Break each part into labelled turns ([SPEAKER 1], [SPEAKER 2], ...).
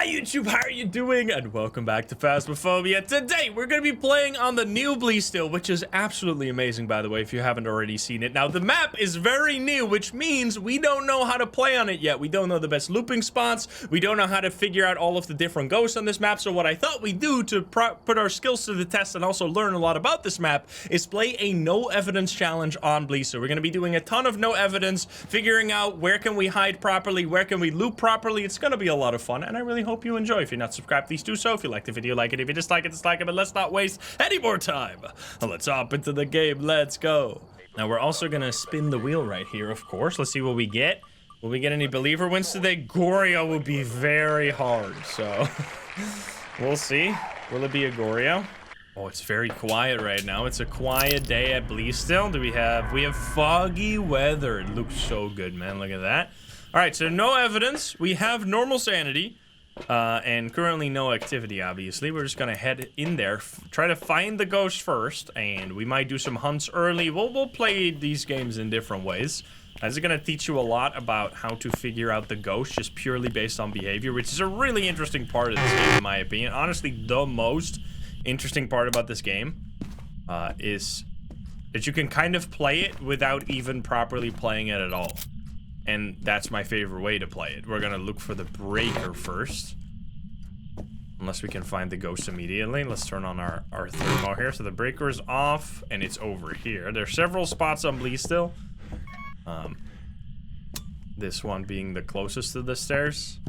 [SPEAKER 1] Hi YouTube, how are you doing? And welcome back to Phasmophobia. Today, we're going to be playing on the new Bleasdale, which is absolutely amazing, by the way, if you haven't already seen it. Now, the map is very new, which means we don't know how to play on it yet. We don't know the best looping spots. We don't know how to figure out all of the different ghosts on this map. So what I thought we'd do to put our skills to the test and also learn a lot about this map is play a no evidence challenge on Bleasdale. We're going to be doing a ton of no evidence, figuring out where can we hide properly, where can we loop properly. It's going to be a lot of fun, and I really hope you enjoy. If you're not subscribed, please do so. If you like the video, like it. If you dislike it, dislike it. But let's not waste any more time. Let's hop into the game. Let's go. Now, we're also going to spin the wheel right here, of course. Let's see what we get. Will we get any believer wins today? Goryo will be very hard, so we'll see. Will it be a Goryo? Oh, it's very quiet right now. It's a quiet day at Bleasdale. We have foggy weather. It looks so good, man. Look at that. All right, so no evidence. We have normal sanity. And currently no activity, obviously. We're just gonna head in there, try to find the ghost first, and we might do some hunts early. We'll play these games in different ways. This is gonna teach you a lot about how to figure out the ghost just purely based on behavior, which is a really interesting part of this game, in my opinion. Honestly, the most interesting part about this game is that you can kind of play it without even properly playing it at all. And that's my favorite way to play it. We're gonna look for the breaker first. Unless we can find the ghost immediately. Let's turn on our thermo here. So the breaker is off, and it's over here. There's several spots on Bleasdale. This one being the closest to the stairs.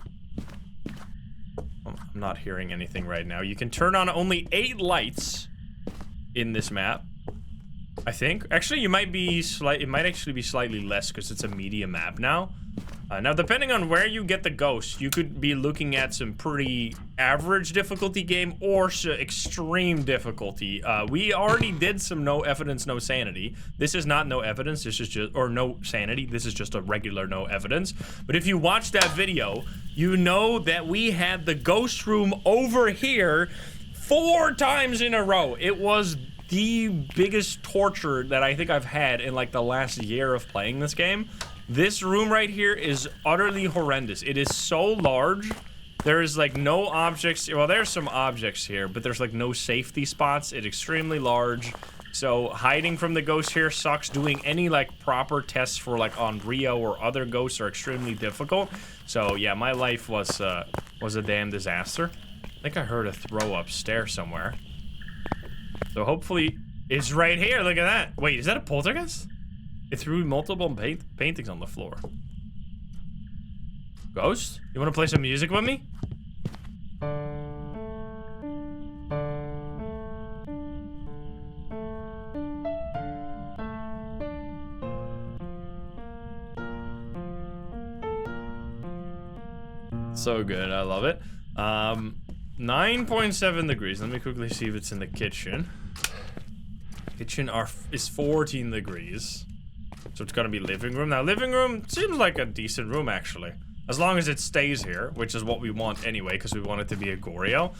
[SPEAKER 1] I'm not hearing anything right now. You can turn on only 8 lights in this map, I think. Actually, it might actually be slightly less because it's a medium map now. Now, depending on where you get the ghost, you could be looking at some pretty average difficulty game or extreme difficulty. We already did some no evidence, no sanity. This is not no evidence. This is just, or no sanity. This is just a regular no evidence. But if you watch that video, you know that we had the ghost room over here 4 times in a row. It was the biggest torture that I think I've had in like the last year of playing this game. This room right here is utterly horrendous. It is so large. There is like no objects. Well, there's some objects here, but there's like no safety spots. It's extremely large. So hiding from the ghost here sucks. Doing any like proper tests for like on Rio or other ghosts are extremely difficult. So yeah, my life was a damn disaster. I think I heard a throw upstairs somewhere. So hopefully it's right here. Look at that. Wait, is that a poltergeist? It threw multiple paintings on the floor. Ghost? You want to play some music with me? So good. I love it. 9.7 degrees. Let me quickly see if it's in the kitchen. Kitchen is 14 degrees. So it's gonna be living room. Now, living room seems like a decent room, actually. As long as it stays here, which is what we want anyway, because we want it to be a Goryo.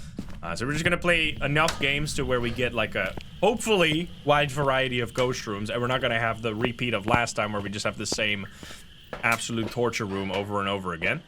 [SPEAKER 1] So we're just gonna play enough games to where we get like a, hopefully, wide variety of ghost rooms. And we're not gonna have the repeat of last time where we just have the same absolute torture room over and over again.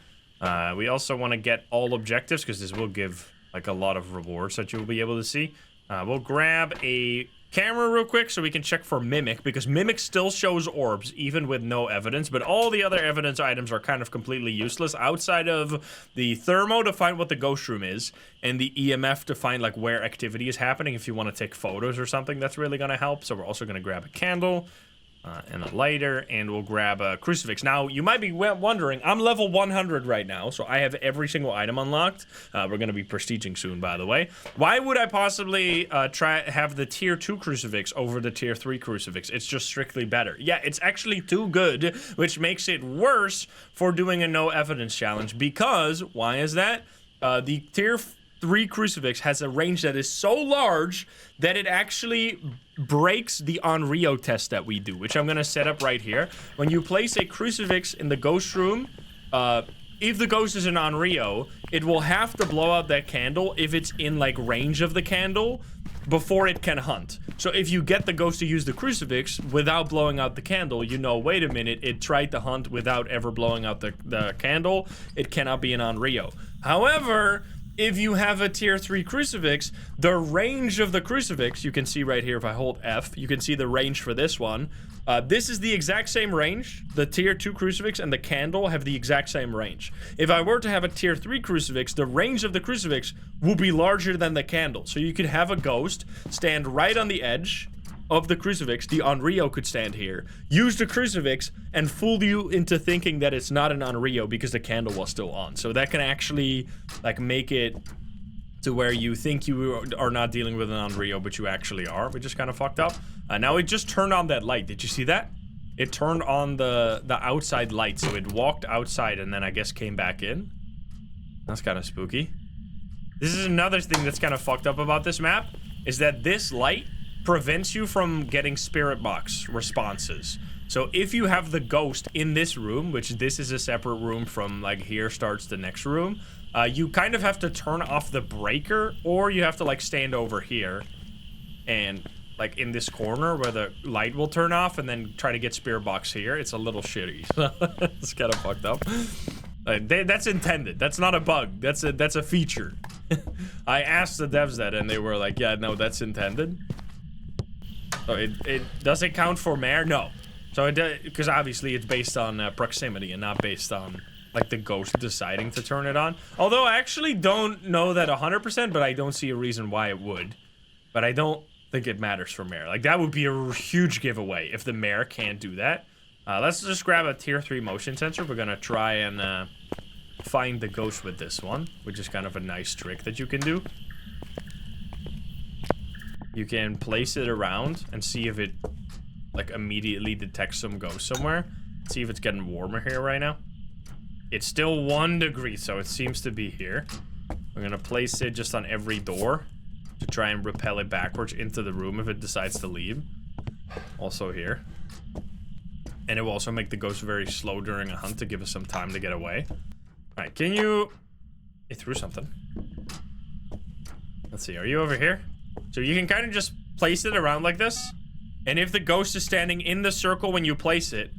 [SPEAKER 1] We also want to get all objectives, because this will give like a lot of rewards that you'll be able to see. We'll grab a camera real quick so we can check for mimic, because mimic still shows orbs even with no evidence, but all the other evidence items are kind of completely useless outside of the thermo to find what the ghost room is, and the EMF to find like where activity is happening. If you want to take photos or something, that's really going to help. So we're also going to grab a candle and a lighter, and we'll grab a crucifix. Now, you might be wondering, I'm level 100 right now, so I have every single item unlocked. We're going to be prestiging soon, by the way. Why would I possibly have the tier 2 crucifix over the tier 3 crucifix? It's just strictly better. Yeah, it's actually too good, which makes it worse for doing a no evidence challenge, because, why is that? The tier 3 crucifix has a range that is so large that it actually breaks the on Rio test that we do, which I'm gonna set up right here. When you place a crucifix in the ghost room, if the ghost is in on Rio, it will have to blow out that candle if it's in like range of the candle before it can hunt. So if you get the ghost to use the crucifix without blowing out the candle, you know, wait a minute, it tried to hunt without ever blowing out the candle. It cannot be an Onryo. However, if you have a tier 3 crucifix, the range of the crucifix, you can see right here, if I hold F, you can see the range for this one. This is the exact same range. The tier 2 crucifix and the candle have the exact same range. If I were to have a tier 3 crucifix, the range of the crucifix will be larger than the candle. So you could have a ghost stand right on the edge of the crucifix. The Onryo could stand here, use the crucifix, and fool you into thinking that it's not an Onryo because the candle was still on. So that can actually, like, make it to where you think you are not dealing with an Onryo, but you actually are, which is kind of fucked up. Now it just turned on that light. Did you see that? It turned on the outside light, so it walked outside and then I guess came back in. That's kind of spooky. This is another thing that's kind of fucked up about this map, is that this light prevents you from getting spirit box responses. So if you have the ghost in this room, which this is a separate room from, like, here starts the next room, you kind of have to turn off the breaker, or you have to, like, stand over here and, like, in this corner where the light will turn off, and then try to get spirit box here. It's a little shitty. It's kind of fucked up. That's intended. That's not a bug. That's a feature. I asked the devs that, and they were like, yeah, no, that's intended. So it does it count for mare? No. So it, because obviously it's based on proximity and not based on, like, the ghost deciding to turn it on. Although I actually don't know that 100%, but I don't see a reason why it would. But I don't think it matters for mare. Like, that would be a huge giveaway if the mare can't do that. Let's just grab a tier 3 motion sensor. We're gonna try and find the ghost with this one, which is kind of a nice trick that you can do. You can place it around and see if it, like, immediately detects some ghost somewhere. See if it's getting warmer here right now. It's still 1 degree, so it seems to be here. We're gonna place it just on every door to try and repel it backwards into the room if it decides to leave. Also here. And it will also make the ghost very slow during a hunt to give us some time to get away. Alright, can you... It threw something. Let's see, are you over here? So you can kind of just place it around like this. And if the ghost is standing in the circle when you place it,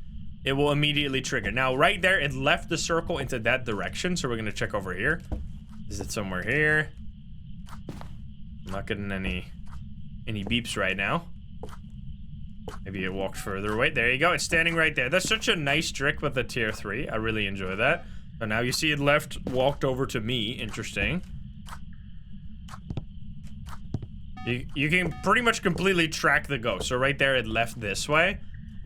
[SPEAKER 1] it will immediately trigger. Now, right there, it left the circle into that direction. So we're going to check over here. Is it somewhere here? I'm not getting any beeps right now. Maybe it walked further away. There you go. It's standing right there. That's such a nice trick with the tier 3. I really enjoy that. So now you see it walked over to me. Interesting. You can pretty much completely track the ghost. So right there, it left this way.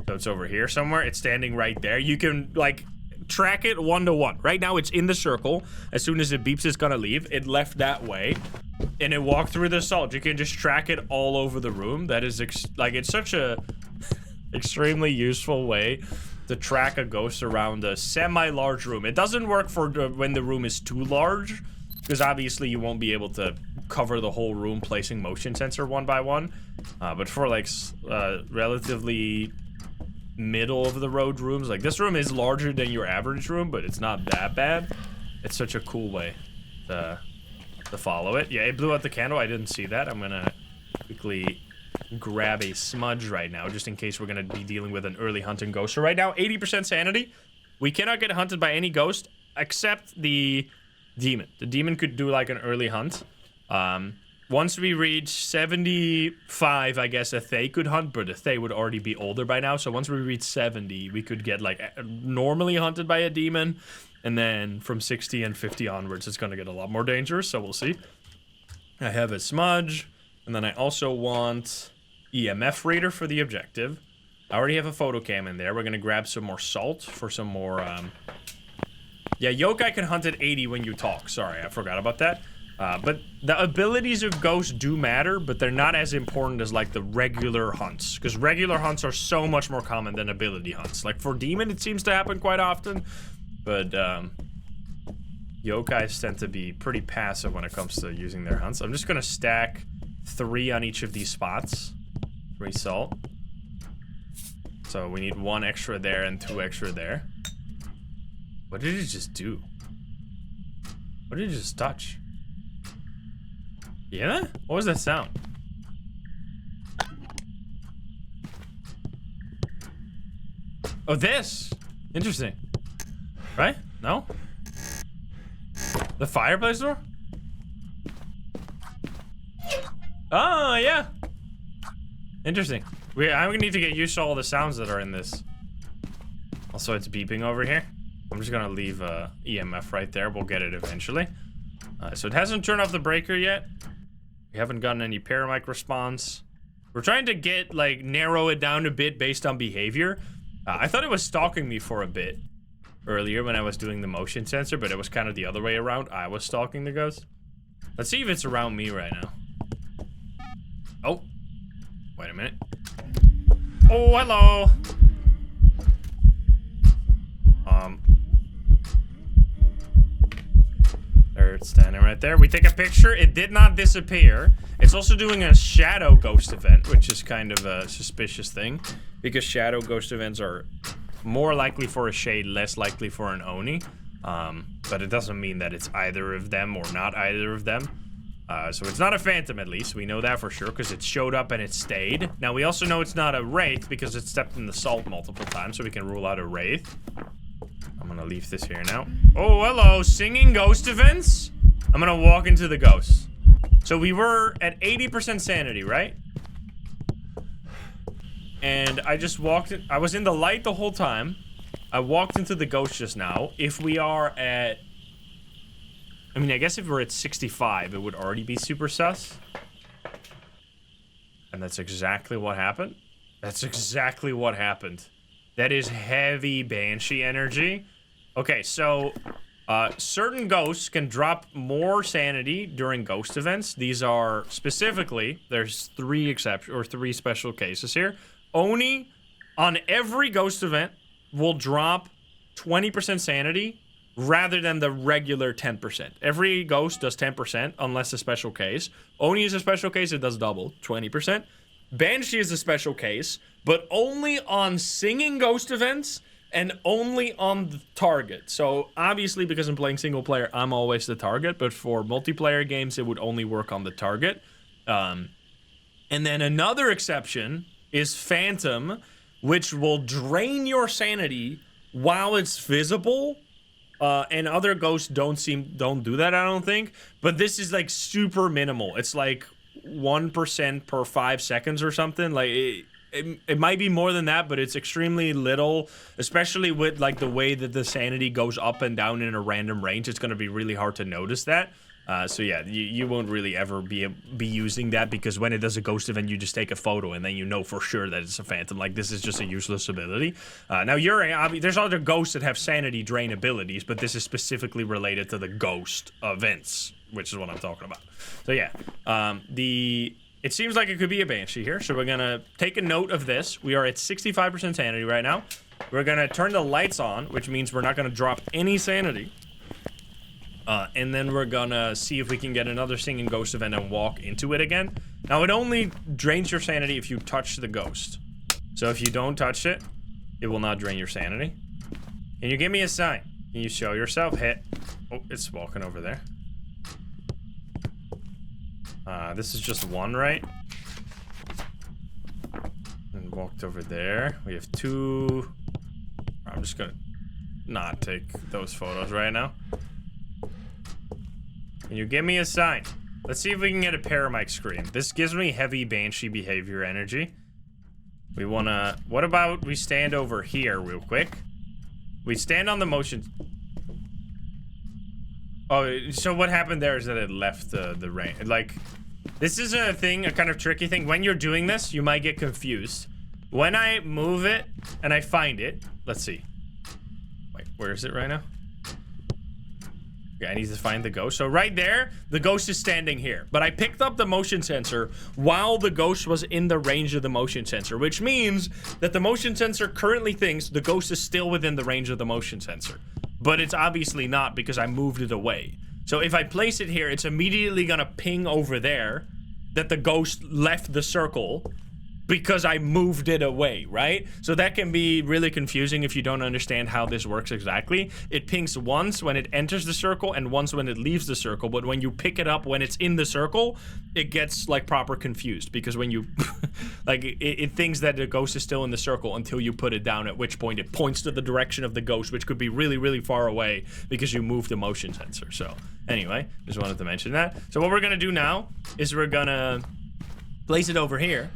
[SPEAKER 1] So it's over here somewhere. It's standing right there. You can, like, track it 1-to-1. Right now, it's in the circle. As soon as it beeps, it's gonna leave. It left that way. And it walked through the salt. You can just track it all over the room. That is, like, it's such a extremely useful way to track a ghost around a semi-large room. It doesn't work for when the room is too large, because obviously you won't be able to cover the whole room placing motion sensor 1 by 1. But for, like, relatively middle of the road rooms, like, this room is larger than your average room, but it's not that bad. It's such a cool way to follow it. Yeah, it blew out the candle. I didn't see that. I'm gonna quickly grab a smudge right now, just in case we're gonna be dealing with an early hunting ghost. So right now, 80% sanity. We cannot get hunted by any ghost except the demon. The demon could do, like, an early hunt. Once we reach 75, I guess a Thay could hunt, but a Thay would already be older by now. So once we reach 70, we could get, like, normally hunted by a demon. And then from 60 and 50 onwards, it's gonna get a lot more dangerous, so we'll see. I have a smudge, and then I also want EMF reader for the objective. I already have a photo cam in there. We're gonna grab some more salt for some more, Yeah, yokai can hunt at 80 when you talk. Sorry, I forgot about that. But the abilities of ghosts do matter, but they're not as important as, like, the regular hunts. Because regular hunts are so much more common than ability hunts. Like, for demon, it seems to happen quite often. But, yokais tend to be pretty passive when it comes to using their hunts. I'm just gonna stack 3 on each of these spots. 3 salt. So we need 1 extra there and 2 extra there. What did it just do? What did it just touch? Yeah? What was that sound? Oh, this. Interesting. Right? No? The fireplace door? Oh, yeah. Interesting. I'm gonna need to get used to all the sounds that are in this. Also, it's beeping over here. I'm just gonna leave EMF right there. We'll get it eventually. So it hasn't turned off the breaker yet. We haven't gotten any paramic response. We're trying to get, like, narrow it down a bit based on behavior. I thought it was stalking me for a bit earlier when I was doing the motion sensor, but it was kind of the other way around. I was stalking the ghost. Let's see if it's around me right now. Oh. Wait a minute. Oh, hello. There it's standing right there. We take a picture. It did not disappear. It's also doing a shadow ghost event, which is kind of a suspicious thing, because shadow ghost events are more likely for a shade, less likely for an Oni. But it doesn't mean that it's either of them or not either of them. So it's not a phantom, at least. We know that for sure, because it showed up and it stayed. Now, we also know it's not a wraith, because it stepped in the salt multiple times, so we can rule out a wraith. I'm gonna leave this here now. Oh, hello, singing ghost events? I'm gonna walk into the ghost. So we were at 80% sanity, right? And I just walked in. I was in the light the whole time. I walked into the ghost just now. If we are at... I mean, I guess if we're at 65, it would already be super sus. And that's exactly what happened. That's exactly what happened. That is heavy Banshee energy. Okay, so certain ghosts can drop more sanity during ghost events. These are specifically, there's three special cases here. Oni, on every ghost event, will drop 20% sanity rather than the regular 10%. Every ghost does 10% unless a special case. Oni is a special case, it does double, 20%. Banshee is a special case, but only on singing ghost events and only on the target. So obviously, because I'm playing single player, I'm always the target, but for multiplayer games, it would only work on the target. And then another exception is Phantom, which will drain your sanity while it's visible. And other ghosts don't do that, I don't think. But this is like super minimal. It's like 1% per 5 seconds or something. Like it might be more than that, but it's extremely little, especially with like the way that the sanity goes up and down in a random range. It's going to be really hard to notice that. So yeah, you won't really ever be using that, because when it does a ghost event, you just take a photo and then you know for sure that it's a phantom. Like, this is just a useless ability. Now there's other ghosts that have sanity drain abilities, but this is specifically related to the ghost events, which is what I'm talking about. So yeah, it seems like it could be a Banshee here, so we're gonna take a note of this. We are at 65% sanity right now. We're gonna turn the lights on, which means we're not gonna drop any sanity. And then we're gonna see if we can get another singing ghost event and walk into it again. Now, it only drains your sanity if you touch the ghost. So if you don't touch it, it will not drain your sanity. Can you give me a sign? Can you show yourself? Hit. Oh, it's walking over there. This is just one, right? And walked over there. We have 2. I'm just gonna not take those photos right now. Can you give me a sign? Let's see if we can get a paramic screen. This gives me heavy Banshee behavior energy. We wanna... What about we stand over here real quick? We stand on the motion... Oh, so what happened there is that it left the range. Like, this is a thing, a kind of tricky thing. When you're doing this, you might get confused. When I move it and I find it... Let's see. Wait, where is it right now? Okay, I need to find the ghost. So right there, the ghost is standing here. But I picked up the motion sensor while the ghost was in the range of the motion sensor, which means that the motion sensor currently thinks the ghost is still within the range of the motion sensor. But it's obviously not, because I moved it away. So if I place it here, it's immediately gonna ping over there that the ghost left the circle. because I moved it away, right? So that can be really confusing if you don't understand how this works exactly. It pings once when it enters the circle and once when it leaves the circle, but when you pick it up when it's in the circle, it gets like proper confused because when you like it thinks that the ghost is still in the circle until you put it down, at which point it points to the direction of the ghost, which could be really, really far away because you moved the motion sensor. So anyway, just wanted to mention that. So what we're gonna do now is we're gonna place it over here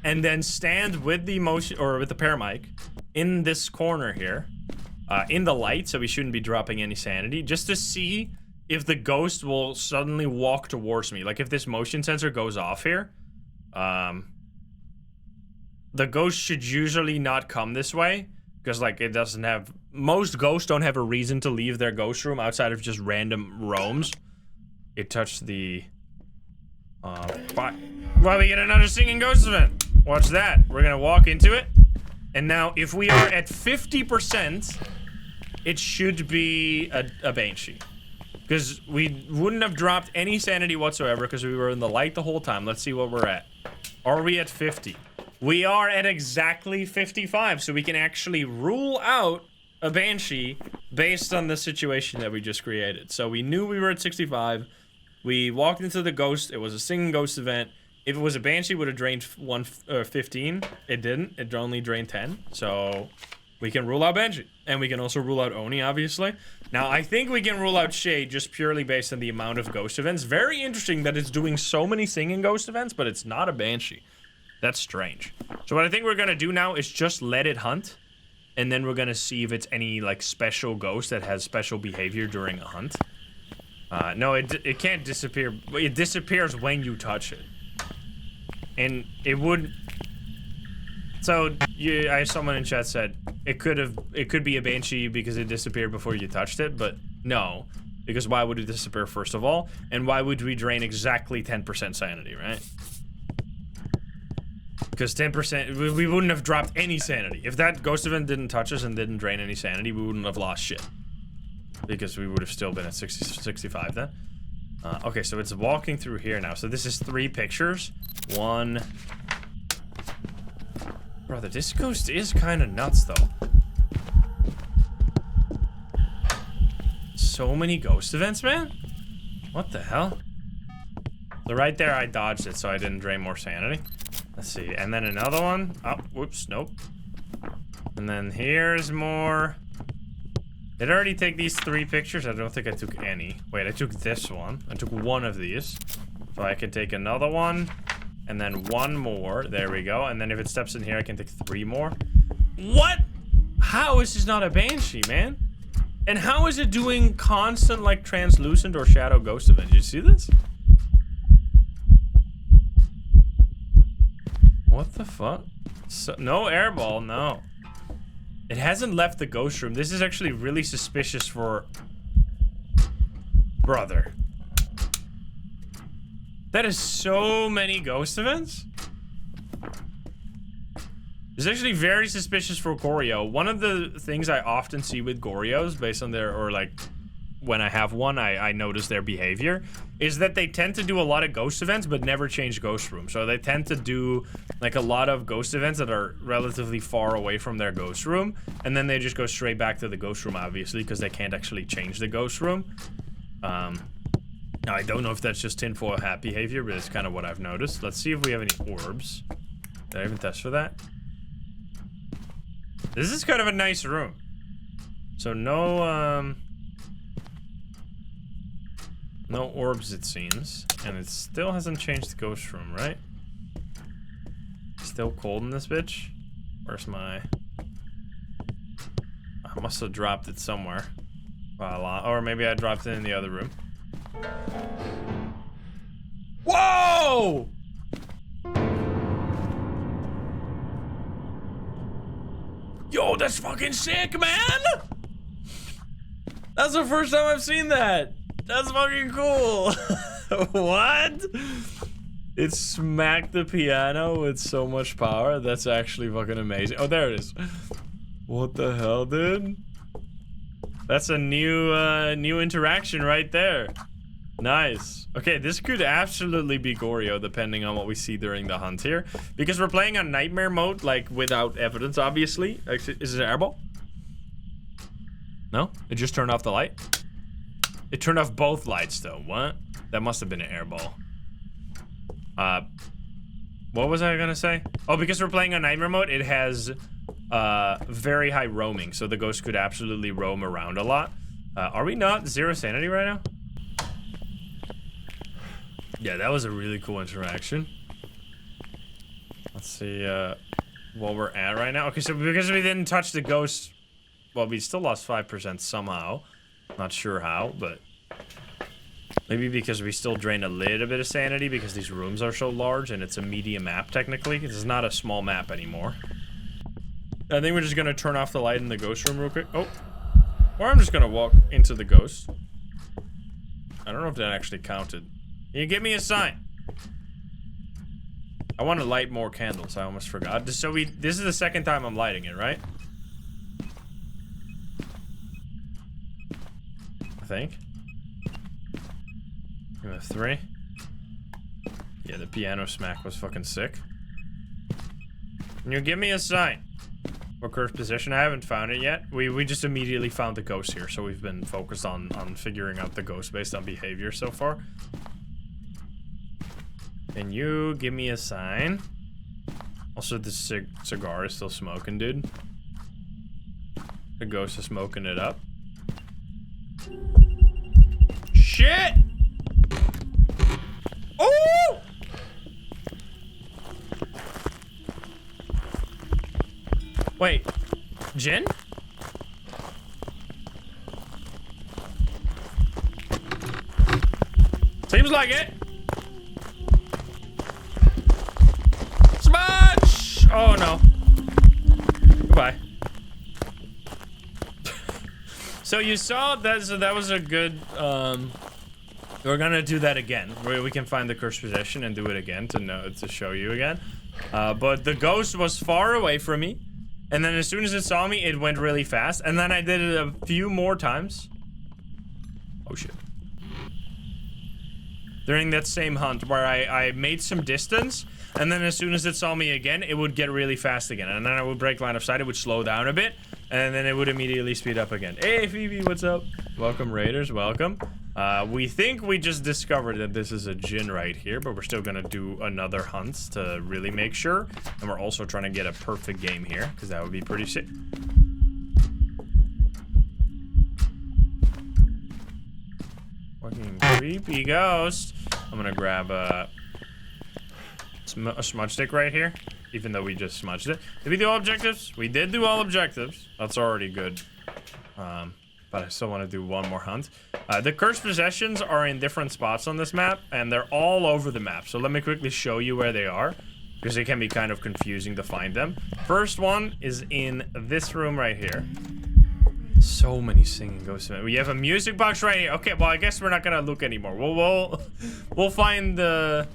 [SPEAKER 1] and then stand with the motion or with the paramic in this corner here, in the light, so we shouldn't be dropping any sanity, just to see if the ghost will suddenly walk towards me. Like if this motion sensor goes off here, the ghost should usually not come this way because like it doesn't have, most ghosts don't have a reason to leave their ghost room outside of just random roams. It touched the, well, we get another singing ghost event. Watch that. We're gonna walk into it. And now, if we are at 50%, it should be a banshee. Because we wouldn't have dropped any sanity whatsoever because we were in the light the whole time. Let's see what we're at. Are we at 50? We are at exactly 55, so we can actually rule out a banshee based on the situation that we just created. So we knew we were at 65. We walked into the ghost. It was a singing ghost event. If it was a banshee, it would have drained 15. It didn't. It only drained 10. So we can rule out banshee. And we can also rule out Oni, obviously. Now, I think we can rule out Shade just purely based on the amount of ghost events. Very interesting that it's doing so many singing ghost events, but it's not a banshee. That's strange. So what I think we're going to do now is just let it hunt. And then we're going to see if it's any, like, special ghost that has special behavior during a hunt. No, it can't disappear. It disappears when you touch it. And it would. So I someone in chat said it could be a banshee because it disappeared before you touched it, but no, because why would it disappear first of all, and why would we drain exactly 10% sanity, right? Because 10%, we wouldn't have dropped any sanity if that ghost event didn't touch us and didn't drain any sanity. We wouldn't have lost shit because we would have still been at 65 then. Okay, so it's walking through here now. So this is 3 pictures. 1. Brother, this ghost is kind of nuts, though. So many ghost events, man? What the hell? So right there, I dodged it, so I didn't drain more sanity. Let's see. And then another one. Oh, whoops, nope. And then here's more. Did I already take these 3 pictures? I don't think I took any. Wait, I took this one. I took one of these. So I can take another one. And then one more. There we go. And then if it steps in here, I can take 3 more. What? How is this not a banshee, man? And how is it doing constant, like, translucent or shadow ghost event? Did you see this? What the fuck? So, no airball, no. It hasn't left the ghost room. This is actually really suspicious for... Brother. That is so many ghost events. It's actually very suspicious for Goryo. One of the things I often see with Goryos, based on their, or like, when I have one, I notice their behavior, is that they tend to do a lot of ghost events, but never change ghost room. So they tend to do, like, a lot of ghost events that are relatively far away from their ghost room, and then they just go straight back to the ghost room, obviously, because they can't actually change the ghost room. Now, I don't know if that's just tinfoil hat behavior, but it's kind of what I've noticed. Let's see if we have any orbs. Did I even test for that? This is kind of a nice room. So no, no orbs, it seems. And it still hasn't changed the ghost room, right? Still cold in this bitch? Where's my... I must have dropped it somewhere. Or maybe I dropped it in the other room. Whoa! Yo, that's fucking sick, man! That's the first time I've seen that. That's fucking cool. What? It smacked the piano with so much power. That's actually fucking amazing. Oh, there it is. What the hell, dude? That's a new interaction right there. Nice. Okay, this could absolutely be Goryo depending on what we see during the hunt here. Because we're playing on nightmare mode, like without evidence, obviously. Is it an airball? No? It just turned off the light? It turned off both lights though. What? That must have been an airball. What was I gonna say? Oh, because we're playing on nightmare mode, it has very high roaming, so the ghost could absolutely roam around a lot. Are we not 0 sanity right now? Yeah, that was a really cool interaction. Let's see what we're at right now. Okay, so because we didn't touch the ghost, well, we still lost 5% somehow. Not sure how, but maybe because we still drained a little bit of sanity because these rooms are so large and it's a medium map technically. This is not a small map anymore. I think we're just gonna turn off the light in the ghost room real quick. Oh, or I'm just gonna walk into the ghost. I don't know if that actually counted. Can you give me a sign? I want to light more candles. I almost forgot. So this is the second time I'm lighting it, right? I think. We have 3. Yeah, the piano smack was fucking sick. Can you give me a sign? Or cursed position? I haven't found it yet. We just immediately found the ghost here, so we've been focused on figuring out the ghost based on behavior so far. Can you give me a sign? Also, the cigar is still smoking, dude. The ghost is smoking it up. Shit! Oh! Wait, Jin? Seems like it. Smash! Oh no. Goodbye. So you saw that, so that was a good, we're gonna do that again. We can find the cursed possession and do it again to show you again. But the ghost was far away from me. And then as soon as it saw me, it went really fast. And then I did it a few more times. Oh shit. During that same hunt where I made some distance. And then as soon as it saw me again, it would get really fast again. And then I would break line of sight, it would slow down a bit. And then it would immediately speed up again. Hey Phoebe, what's up? Welcome Raiders, welcome. We think we just discovered that this is a Jinn right here, but we're still gonna do another hunt to really make sure. And we're also trying to get a perfect game here, because that would be pretty sick. Fucking creepy ghost. I'm gonna grab a smudge stick right here, even though we just smudged it. Did we do all objectives? We did do all objectives. That's already good. But I still want to do one more hunt. The cursed possessions are in different spots on this map, and they're all over the map. So let me quickly show you where they are, because it can be kind of confusing to find them. First one is in this room right here. So many singing ghosts. We have a music box right here. Okay, well I guess we're not gonna look anymore. We'll find the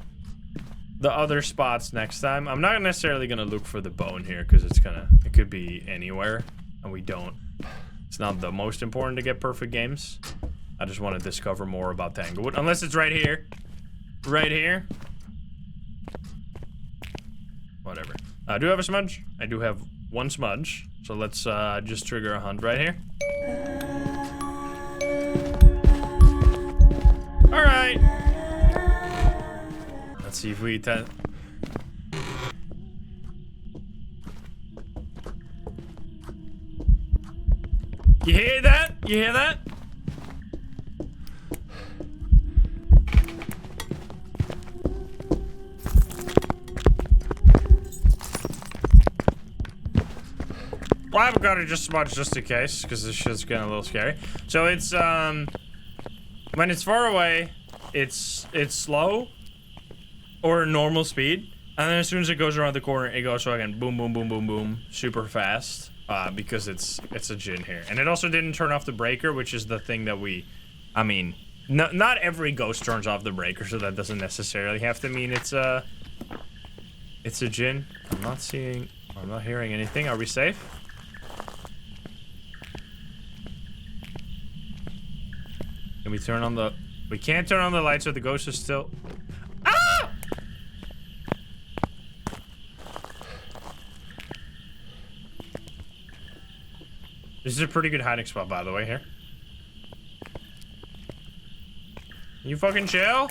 [SPEAKER 1] other spots next time. I'm not necessarily gonna look for the bone here, because it could be anywhere, and we don't. It's not the most important to get perfect games. I just want to discover more about Tanglewood. Unless it's right here. Right here. Whatever. I do have a smudge. I do have one smudge. So let's just trigger a hunt right here. Alright. Let's see if we... You hear that? You hear that? Well, I've got to just smudge just in case, because this shit's getting a little scary. So it's, when it's far away, it's slow, or normal speed, and then as soon as it goes around the corner, it goes again, boom, boom, boom, boom, boom, super fast. Because it's a Jinn here. And it also didn't turn off the breaker, which is the thing that I mean, not every ghost turns off the breaker, so that doesn't necessarily have to mean it's a Jinn. I'm not hearing anything. Are we safe? Can we turn on the We can't turn on the lights so the ghost is still... Ah! This is a pretty good hiding spot, by the way, here. You fucking chill?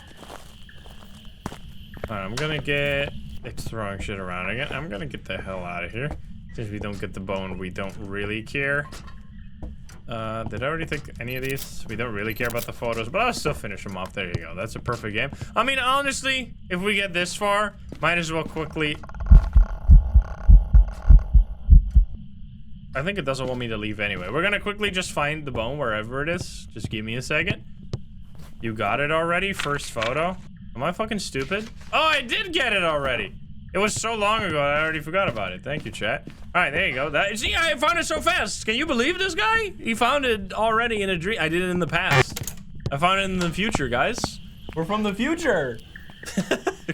[SPEAKER 1] Alright, I'm gonna get... It's throwing shit around again. I'm gonna get the hell out of here. Since we don't get the bone, we don't really care. Did I already take any of these? We don't really care about the photos, but I'll still finish them off. There you go. That's a perfect game. I mean, honestly, if we get this far, might as well quickly... I think it doesn't want me to leave anyway. We're gonna quickly just find the bone wherever it is. Just give me a second. You got it already? First photo? Am I fucking stupid? Oh, I did get it already. It was so long ago, I already forgot about it. Thank you, chat. All right, there you go. See, I found it so fast. Can you believe this guy? He found it already in a dream. I did it in the past. I found it in the future, guys. We're from the future.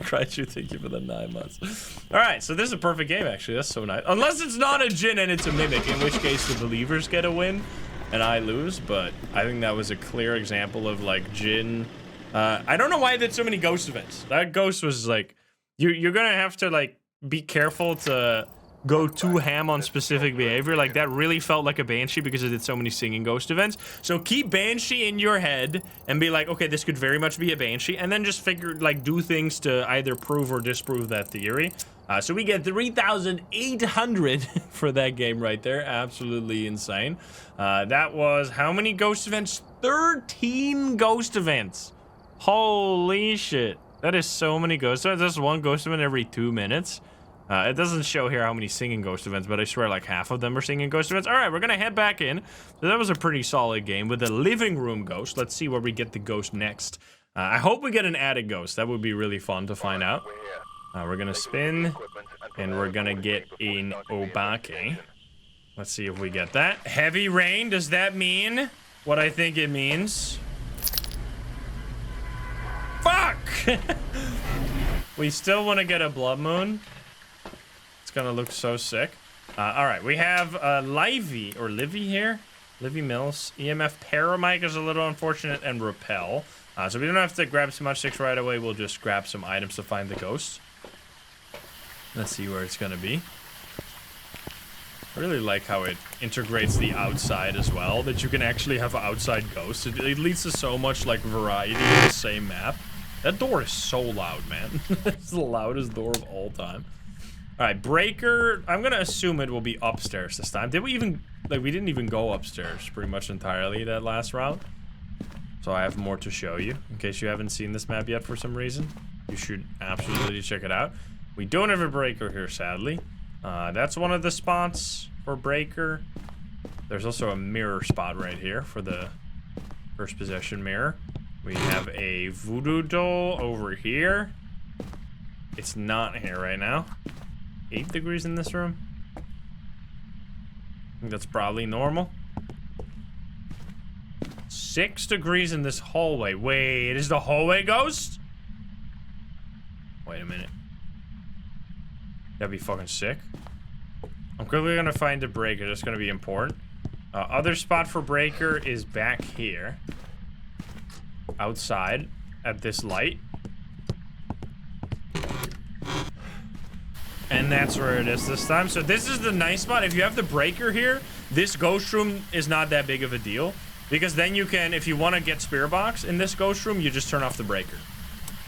[SPEAKER 1] Christ, you thank you for the 9 months. All right, so this is a perfect game, actually. That's so nice. Unless it's not a Jinn and it's a Mimic, in which case the believers get a win and I lose. But I think that was a clear example of, like, Jinn. I don't know why there's so many ghost events. That ghost was, like... You're gonna have to, like, be careful to go too ham on specific behavior. Like, that really felt like a Banshee because it did so many singing ghost events. So keep Banshee in your head and be like, okay, this could very much be a Banshee. And then just figure, like, do things to either prove or disprove that theory. So we get 3,800 for that game right there. Absolutely insane. That was how many ghost events? 13 ghost events. Holy shit. That is so many ghost events. There's one ghost event every 2 minutes. It doesn't show here how many singing ghost events, but I swear like half of them are singing ghost events. All right, we're gonna head back in. So that was a pretty solid game with the living room ghost. Let's see where we get the ghost next. I hope we get an attic ghost. That would be really fun to find out. We're gonna spin, and we're gonna get in Obake. Let's see if we get that. Heavy rain, does that mean what I think it means? Fuck! We still want to get a blood moon. It's gonna look so sick. All right, we have Livy here. Livy Mills. EMF Paramike is a little unfortunate, and Repel. So we don't have to grab too much 6 right away. We'll just grab some items to find the ghost. Let's see where it's gonna be. I really like how it integrates the outside as well, that you can actually have outside ghosts. It leads to so much like variety in the same map. That door is so loud, man. It's the loudest door of all time. All right, breaker. I'm gonna assume it will be upstairs this time. Did we even, like, we didn't even go upstairs pretty much entirely that last round. So I have more to show you in case you haven't seen this map yet for some reason. You should absolutely check it out. We don't have a breaker here, sadly. That's one of the spots for breaker. There's also a mirror spot right here for the first possession mirror. We have a voodoo doll over here. It's not here right now. 8 degrees in this room. I think that's probably normal. 6 degrees in this hallway. Wait, is the hallway ghost? Wait a minute. That'd be fucking sick. I'm quickly gonna find a breaker. That's gonna be important. Other spot for breaker is back here. Outside at this light. And that's where it is this time. So this is the nice spot. If you have the breaker here, this ghost room is not that big of a deal. Because then you can, if you want to get Spirit Box in this ghost room, you just turn off the breaker.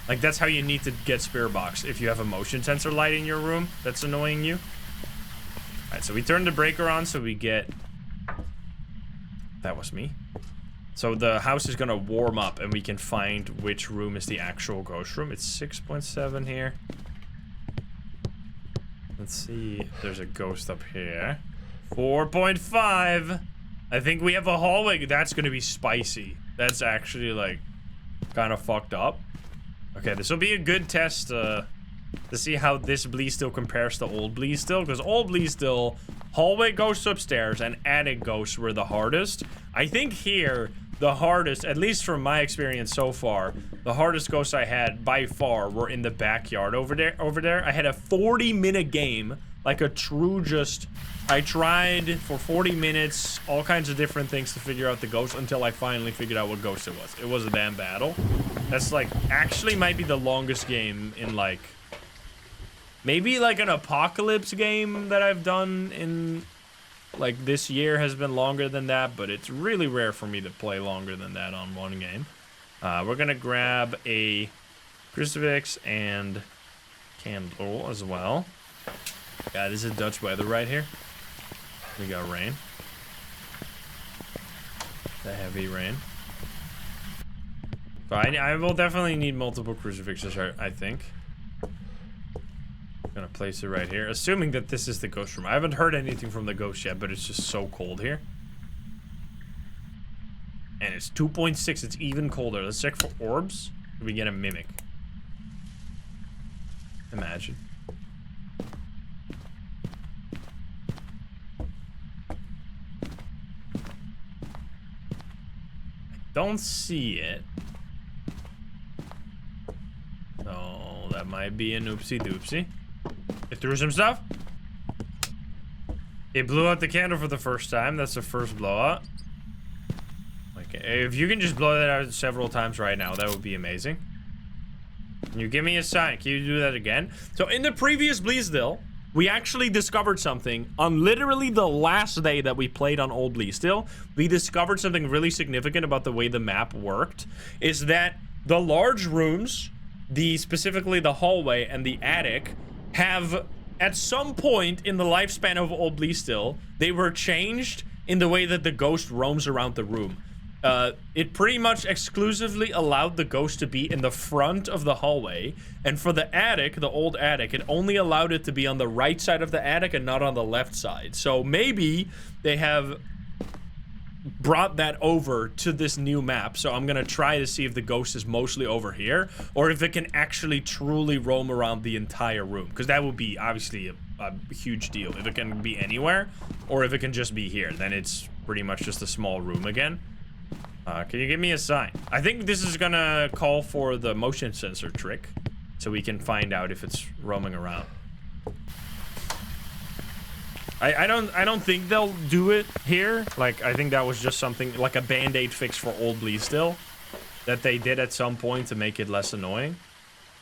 [SPEAKER 1] Like, that's how you need to get Spirit Box. If you have a motion sensor light in your room that's annoying you. Alright, so we turn the breaker on so we get... That was me. So the house is gonna warm up and we can find which room is the actual ghost room. It's 6.7 here. Let's see. There's a ghost up here. 4.5. I think we have a hallway. That's gonna be spicy. That's actually, like, kind of fucked up. Okay, this will be a good test to see how this Bleasdale compares to old Bleasdale. Because old Bleasdale, hallway ghosts upstairs and attic ghosts were the hardest. I think here, the hardest, at least from my experience so far, the hardest ghosts I had by far were in the backyard over there. I had a 40-minute game like a true just... I tried for 40 minutes, all kinds of different things to figure out the ghost until I finally figured out what ghost it was. It was a damn battle. That's like, actually might be the longest game in like... Maybe like an apocalypse game that I've done in... Like this year has been longer than that, but it's really rare for me to play longer than that on one game. We're gonna grab a crucifix and candle as well. God, this is Dutch weather right here. We got rain. The heavy rain. So I will definitely need multiple crucifixes, I think. I'm gonna place it right here, assuming that this is the ghost room. I haven't heard anything from the ghost yet, but it's just so cold here. And it's 2.6, it's even colder. Let's check for orbs. Do we get a mimic? Imagine. Don't see it. So that might be an oopsie doopsie. It threw some stuff. It blew out the candle for the first time. That's the first blowout. Okay, if you can just blow that out several times right now, that would be amazing. Can you give me a sign? Can you do that again? So in the previous Bleasdale, we actually discovered something on literally the last day that we played on old Bleasdale. We discovered something really significant about the way the map worked, is that the large rooms, specifically the hallway and the attic, have at some point in the lifespan of old Bleasdale, they were changed in the way that the ghost roams around the room. It pretty much exclusively allowed the ghost to be in the front of the hallway, and for the attic, the old attic, it only allowed it to be on the right side of the attic and not on the left side. So maybe they have brought that over to this new map. So I'm gonna try to see if the ghost is mostly over here, or if it can actually truly roam around the entire room, because that would be obviously a huge deal. If it can be anywhere, or if it can just be here, then it's pretty much just a small room again. Can you give me a sign? I think this is gonna call for the motion sensor trick, so we can find out if it's roaming around. I don't think they'll do it here. Like, I think that was just something like a band-aid fix for old Bleasdale that they did at some point to make it less annoying,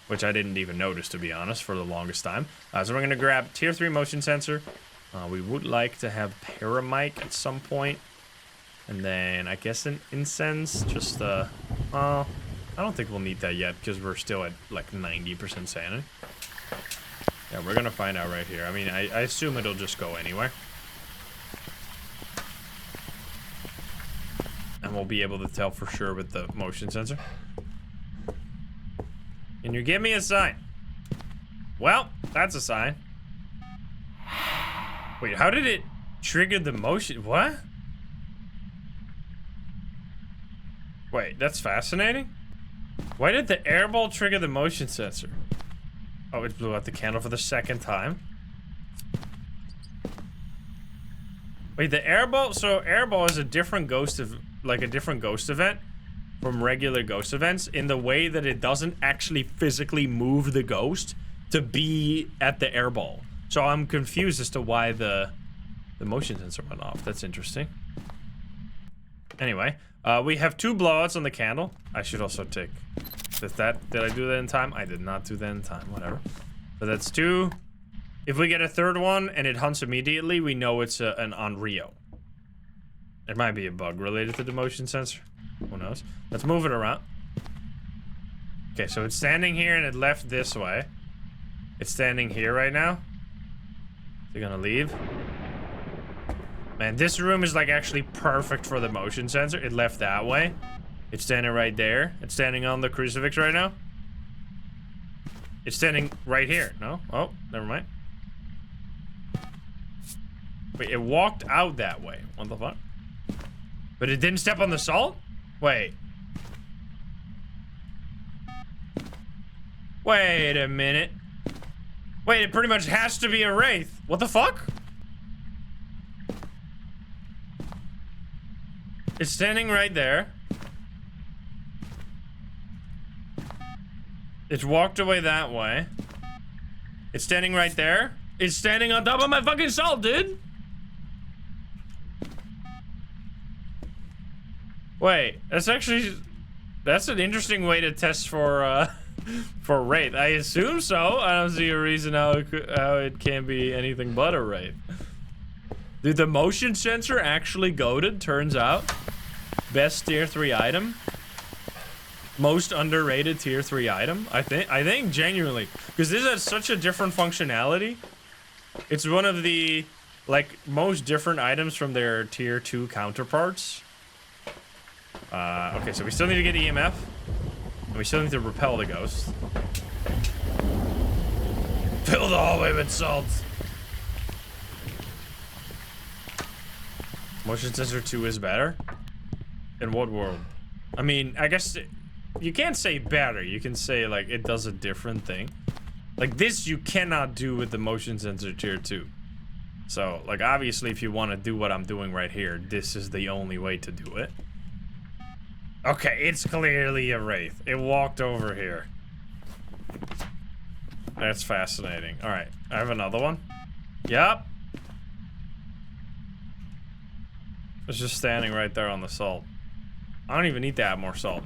[SPEAKER 1] which I didn't even notice, to be honest, for the longest time. So we're gonna grab tier 3 motion sensor. We would like to have paramic at some point. And then, I guess an incense, just, I don't think we'll need that yet, because we're still at, like, 90% sanity. Yeah, we're gonna find out right here. I mean, I assume it'll just go anywhere. And we'll be able to tell for sure with the motion sensor. Can you give me a sign? Well, that's a sign. Wait, how did it trigger the motion? What? Wait, that's fascinating. Why did the airball trigger the motion sensor? Oh, it blew out the candle for the second time. Wait, the airball, so airball is a different ghost of, like a different ghost event from regular ghost events in the way that it doesn't actually physically move the ghost to be at the airball. So I'm confused as to why the motion sensor went off. That's interesting. Anyway, we have 2 blowouts on the candle. I should also take... Did I do that in time? I did not do that in time, whatever. So that's 2. If we get a 3rd one and it hunts immediately, we know it's an on Rio. There might be a bug related to the motion sensor. Who knows? Let's move it around. Okay, so it's standing here and it left this way. It's standing here right now. Is it gonna leave? Man, this room is like actually perfect for the motion sensor. It left that way. It's standing right there. It's standing on the crucifix right now. It's standing right here. No? Oh, never mind. Wait, it walked out that way. What the fuck? But it didn't step on the salt? Wait. Wait a minute. Wait, it pretty much has to be a wraith. What the fuck? It's standing right there. It's walked away that way. It's standing right there. It's standing on top of my fucking salt, dude. Wait, that's an interesting way to test for Wraith. I assume so. I don't see a reason how it can't be anything but a Wraith. Dude, the motion sensor actually goated, turns out. Best tier 3 item. Most underrated tier 3 item. I think genuinely. Because this has such a different functionality. It's one of the, like, most different items from their tier 2 counterparts. Okay, so we still need to get EMF. And we still need to repel the ghost. Fill the hallway with salt. Motion sensor 2 is better? In what world? I mean, I guess you can't say better. You can say, like, it does a different thing. Like, this you cannot do with the motion sensor tier 2. So, like, obviously, if you want to do what I'm doing right here, this is the only way to do it. Okay, it's clearly a Wraith. It walked over here. That's fascinating. Alright, I have another one. Yup. It's just standing right there on the salt. I don't even need to add more salt.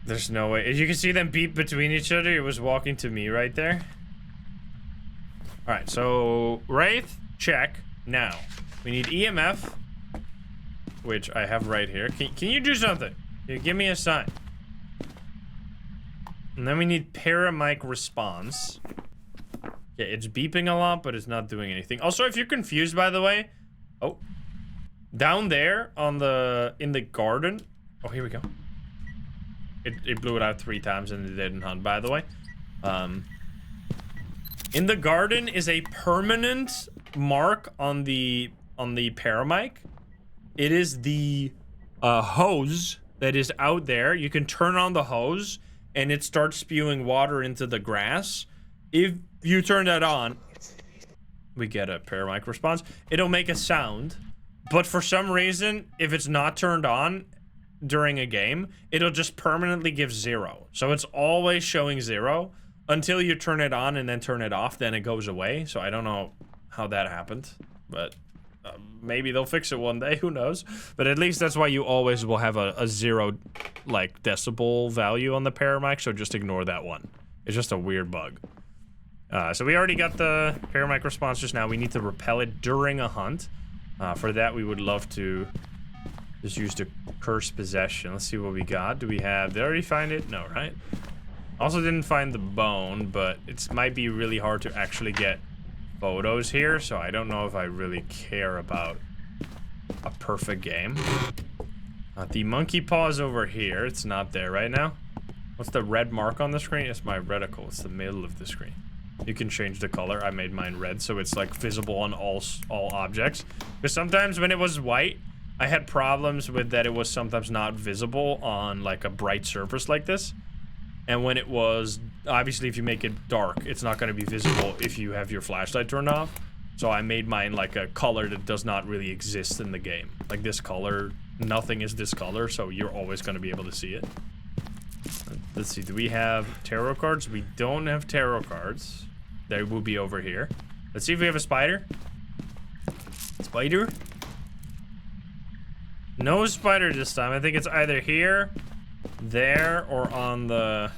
[SPEAKER 1] There's no way. As you can see them beep between each other, it was walking to me right there. Alright, so Wraith, check. Now, we need EMF, which I have right here. Can you do something? Can you give me a sign? And then we need paramic response. Yeah, it's beeping a lot, but it's not doing anything. Also, if you're confused, by the way, oh, down there on in the garden. Oh, here we go. It blew it out 3 times and it didn't hunt, by the way. In the garden is a permanent mark on the paramic. It is the hose that is out there. You can turn on the hose and it starts spewing water into the grass. If you turn that on, we get a paramic response. It'll make a sound, but for some reason, if it's not turned on during a game, it'll just permanently give 0. So it's always showing 0 until you turn it on and then turn it off, then it goes away. So I don't know how that happened, but maybe they'll fix it one day, who knows. But at least that's why you always will have a 0 like decibel value on the paramic, so just ignore that one. It's just a weird bug. So we already got the paramic response just now. We need to repel it during a hunt. For that, we would love to just use the curse possession. Let's see what we got. Do we have, did I already find it? No, right? Also didn't find the bone, but it might be really hard to actually get photos here, so I don't know if I really care about a perfect game. The monkey paw is over here. It's not there right now. What's the red mark on the screen? It's my reticle. It's the middle of the screen. You can change the color. I made mine red, so it's like visible on all objects. Because sometimes when it was white, I had problems with that it was sometimes not visible on like a bright surface like this. And when it was, obviously if you make it dark, it's not going to be visible if you have your flashlight turned off. So I made mine like a color that does not really exist in the game. Like this color, nothing is this color, so you're always going to be able to see it. Let's see, do we have tarot cards? We don't have tarot cards. They will be over here. Let's see if we have a spider. Spider? No spider this time. I think it's either here, there, or on the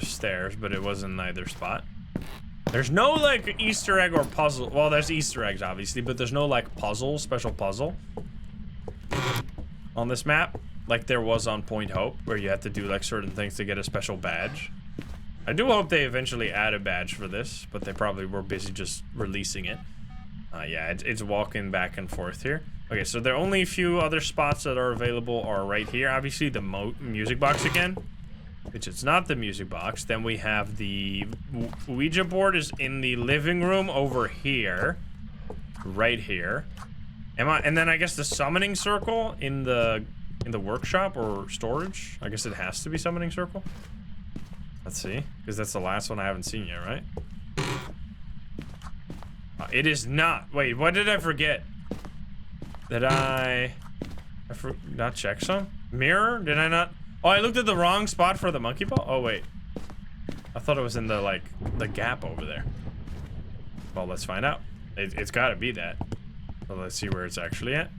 [SPEAKER 1] stairs, but it was in neither spot. There's no like Easter egg or puzzle. Well, there's Easter eggs obviously, but there's no like puzzle, special puzzle on this map like there was on Point Hope, where you had to do like certain things to get a special badge. I do hope they eventually add a badge for this, but they probably were busy just releasing it. Yeah, it's walking back and forth here. Okay, so the only few other spots that are available are right here. Obviously, the music box again, which is not the music box. Then we have the Ouija board is in the living room over here, right here. And then I guess the summoning circle in the workshop or storage. I guess it has to be summoning circle. Let's see, because that's the last one I haven't seen yet, right? It is not. Wait, what did I forget? Did I not check some? Mirror? Did I not? Oh, I looked at the wrong spot for the monkey paw? Oh, wait. I thought it was in the, like, the gap over there. Well, let's find out. It's gotta be that. So let's see where it's actually at.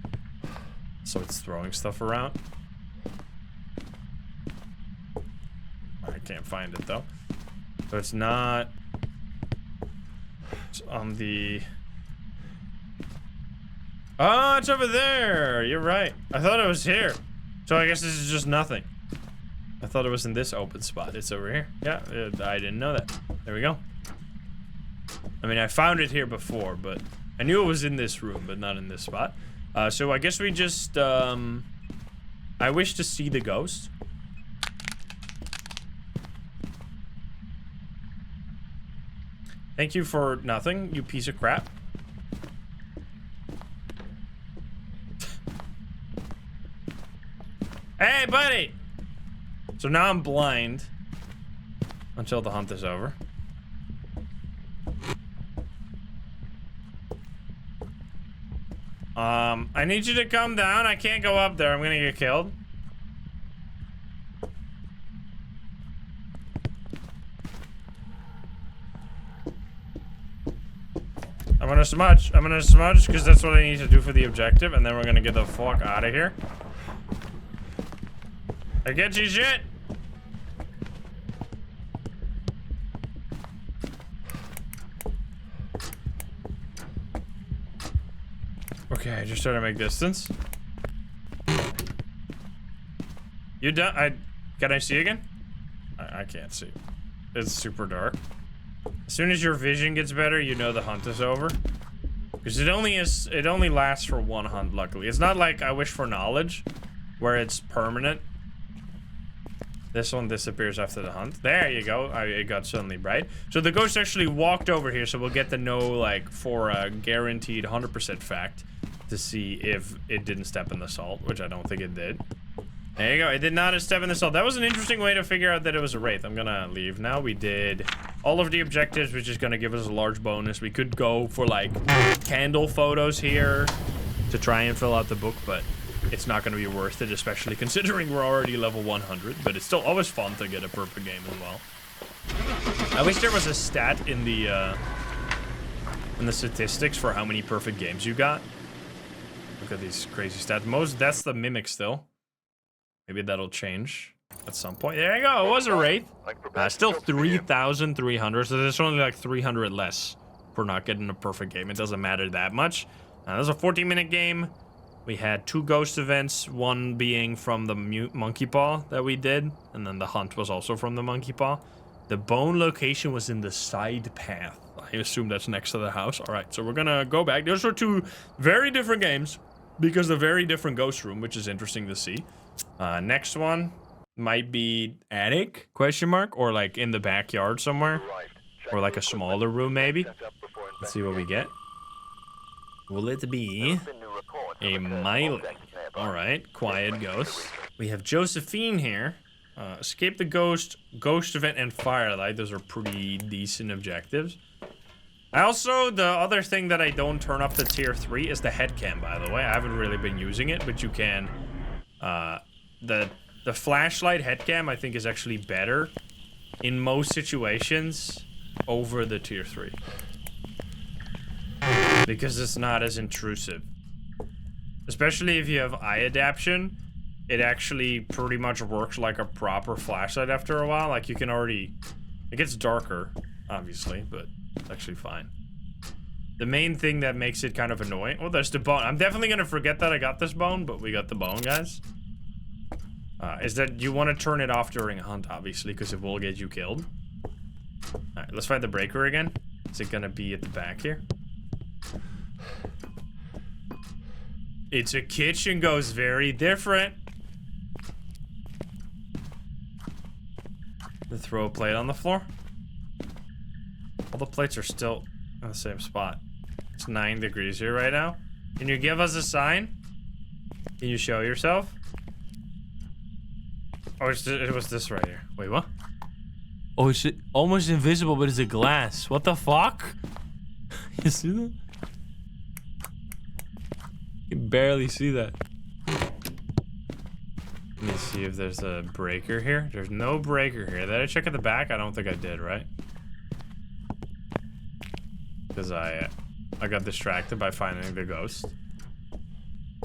[SPEAKER 1] So it's throwing stuff around. I can't find it, though. So it's not... It's on the... Oh, it's over there. You're right. I thought it was here. So I guess this is just nothing. I thought it was in this open spot. It's over here. Yeah, I didn't know that. There we go. I mean, I found it here before, but I knew it was in this room, but not in this spot. So I guess we just, I wish to see the ghost. Thank you for nothing, you piece of crap. Hey, buddy! So now I'm blind until the hunt is over. I need you to come down. I can't go up there. I'm gonna get killed. I'm gonna smudge. I'm gonna smudge because that's what I need to do for the objective, and then we're gonna get the fuck out of here. I get you shit. Okay, I just trying to make distance. You done? Can I see again? I can't see. It's super dark. As soon as your vision gets better, you know the hunt is over. Because it only lasts for one hunt, luckily. It's not like I Wish for Knowledge, where it's permanent. This one disappears after the hunt. There you go. It got suddenly bright. So the ghost actually walked over here, so we'll get to know, like, for a guaranteed 100% fact to see if it didn't step in the salt, which I don't think it did. There you go. It did not step in the salt. That was an interesting way to figure out that it was a wraith. I'm gonna leave now. We did all of the objectives, which is gonna give us a large bonus. We could go for, like, candle photos here to try and fill out the book, but it's not going to be worth it, especially considering we're already level 100, but it's still always fun to get a perfect game as well. I wish there was a stat in the statistics for how many perfect games you got. Look at these crazy stats. That's the mimic still. Maybe that'll change at some point. There you go. It was a wraith. Still 3,300, so there's only like 300 less for not getting a perfect game. It doesn't matter that much. That was a 14-minute game. We had 2 ghost events, one being from the monkey paw that we did, and then the hunt was also from the monkey paw. The bone location was in the side path. I assume that's next to the house. All right, so we're gonna go back. Those were 2 very different games because of very different ghost room, which is interesting to see. Next one might be attic, question mark, or like in the backyard somewhere, or like a smaller room maybe. Let's see what we get. Will it be a Miley? Alright, quiet ghost. We have Josephine here. Escape the ghost, ghost event, and firelight. Those are pretty decent objectives. The other thing that I don't turn up to tier 3 is the head cam, by the way. I haven't really been using it, but you can. The flashlight head cam, I think, is actually better in most situations over the tier 3. Because it's not as intrusive. Especially if you have eye adaptation, it actually pretty much works like a proper flashlight after a while. Like, you can already... It gets darker, obviously, but it's actually fine. The main thing that makes it kind of annoying... Oh, there's the bone. I'm definitely going to forget that I got this bone, but we got the bone, guys. Is that you want to turn it off during a hunt, obviously, because it will get you killed. Alright, let's find the breaker again. Is it going to be at the back here? It's a kitchen ghost, very different. The throw a plate on the floor. All the plates are still in the same spot. It's 9 degrees here right now. Can you give us a sign? Can you show yourself? Oh, it was this right here. Wait, what? Oh, it's almost invisible, but it's a glass. What the fuck? You see that? You can barely see that. Let me Let's see if there's a breaker here. There's no breaker here. Did I check at the back? I don't think I did, right? Because I got distracted by finding the ghost.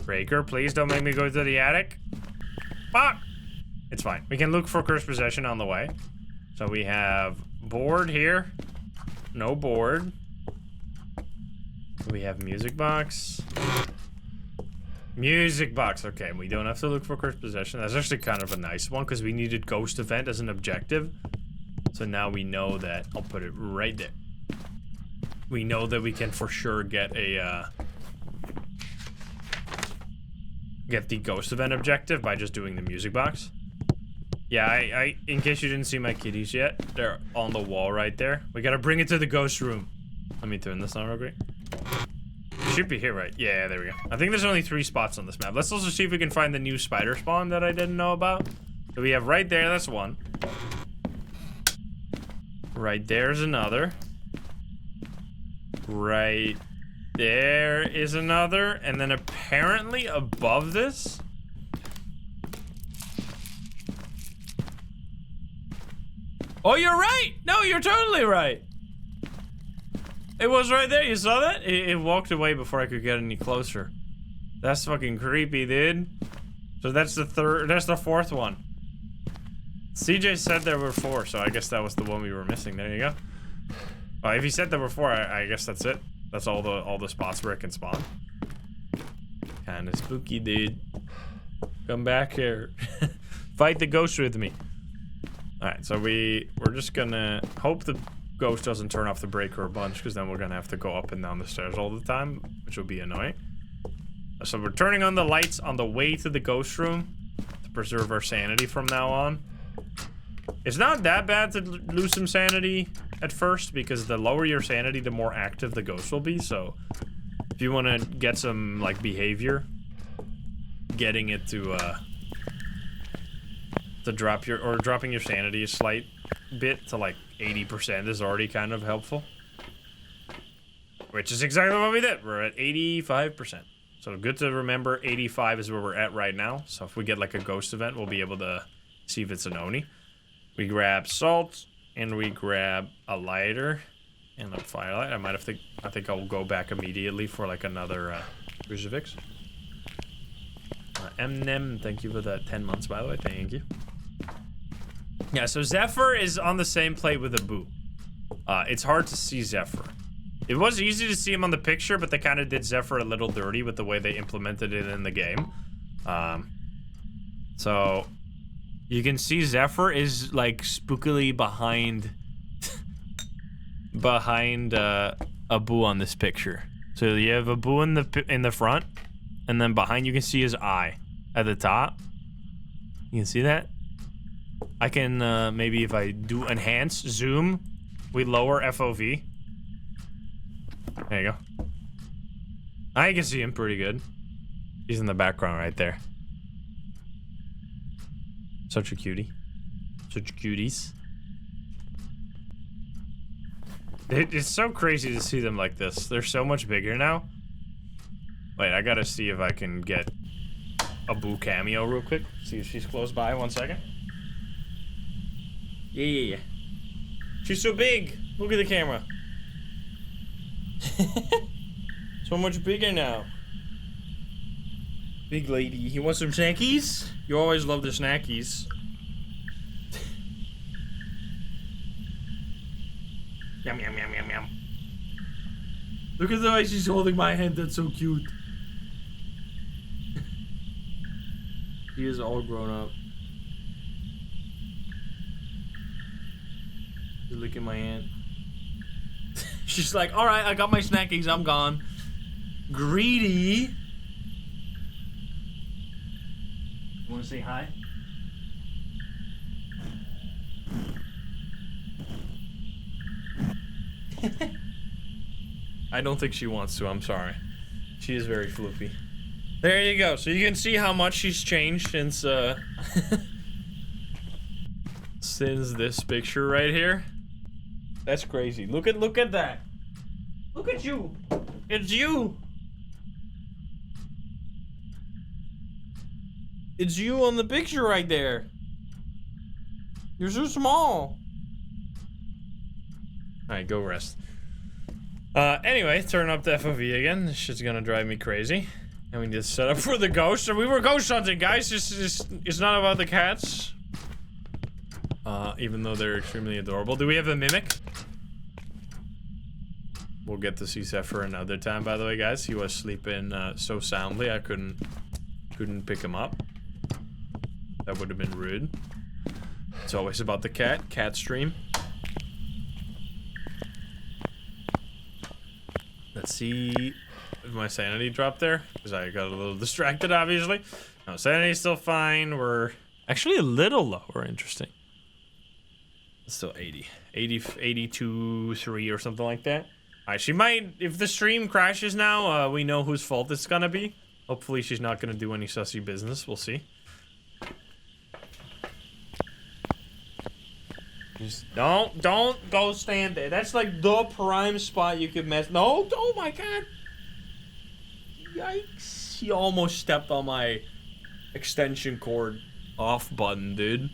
[SPEAKER 1] Breaker, please don't make me go to the attic. Fuck! It's fine. We can look for cursed possession on the way. So we have board here. No board. We have music box. Music box. Okay, we don't have to look for cursed possession. That's actually kind of a nice one because we needed ghost event as an objective. So now we know that. I'll put it right there. We know that we can for sure get a get the ghost event objective by just doing the music box. Yeah, I in case you didn't see my kitties yet, they're on the wall right there. We gotta bring it to the ghost room. Let me turn this on real quick. Should be here, right? Yeah, there we go. I think there's only 3 spots on this map. Let's also see if we can find the new spider spawn that I didn't know about. So we have right there, that's one. Right there's another. Right there is another. And then apparently above this. Oh, you're right! No, you're totally right. It was right there, you saw that? It walked away before I could get any closer. That's fucking creepy, dude. So that's the 4th one. CJ said there were 4, so I guess that was the one we were missing. There you go. If he said there were 4, I guess that's it. That's all the spots where it can spawn. Kinda spooky, dude. Come back here. Fight the ghost with me. Alright, so we're just gonna hope the ghost doesn't turn off the breaker a bunch, because then we're gonna have to go up and down the stairs all the time, which will be annoying. So we're turning on the lights on the way to the ghost room to preserve our sanity from now on. It's not that bad to lose some sanity at first, because the lower your sanity, the more active the ghost will be. So if you want to get some like behavior, getting it to dropping your sanity a slight bit to like 80% is already kind of helpful. Which is exactly what we did. We're at 85%. So good to remember, 85 is where we're at right now. So if we get like a ghost event, we'll be able to see if it's an Oni. We grab salt, and we grab a lighter and a firelight. I think I'll go back immediately for like another crucifix. Eminem, thank you for the 10 months, by the way. Thank you. Yeah, so Zephyr is on the same plate with Abu. It's hard to see Zephyr. It was easy to see him on the picture, but they kind of did Zephyr a little dirty with the way they implemented it in the game. So you can see Zephyr is like spookily behind Abu on this picture. So you have Abu in the front, and then behind you can see his eye at the top. You can see that? I can maybe if I do enhance zoom, we lower FOV. There you go. I can see him pretty good. He's in the background right there. Such a cutie. Such cuties. It's so crazy to see them like this. They're so much bigger now. Wait, I gotta see if I can get a Boo cameo real quick. See if she's close by. 1 second. Yeah. She's so big. Look at the camera. So much bigger now. Big lady. You want some snackies? You always love the snackies. Yum, yum, yum, yum, yum. Look at the way she's holding my hand. That's so cute. She is all grown up. She's licking my hand. She's like, alright, I got my snackies, I'm gone. Greedy. You wanna say hi? I don't think she wants to, I'm sorry. She is very floofy. There you go, so you can see how much she's changed since since this picture right here. That's crazy. Look at that. Look at you. It's you. It's you on the picture right there. You're so small. Alright, go rest. Anyway, turn up the FOV again. This shit's gonna drive me crazy. And we need to set up for the ghost. So we were ghost hunting, guys. It's not about the cats. Even though they're extremely adorable. Do we have a mimic? We'll get to see Zephyr another time, by the way, guys. He was sleeping so soundly I couldn't pick him up. That would have been rude. It's always about the cat stream. Let's see if my sanity dropped there, because I got a little distracted, obviously. No, sanity's still fine. We're actually a little lower. Interesting. It's still 80. 82, 3 or something like that. Alright, she might, if the stream crashes now, we know whose fault it's gonna be. Hopefully she's not gonna do any sussy business. We'll see. Just don't go stand there. That's like the prime spot you could mess. No, oh my god. Yikes. He almost stepped on my extension cord off button, dude.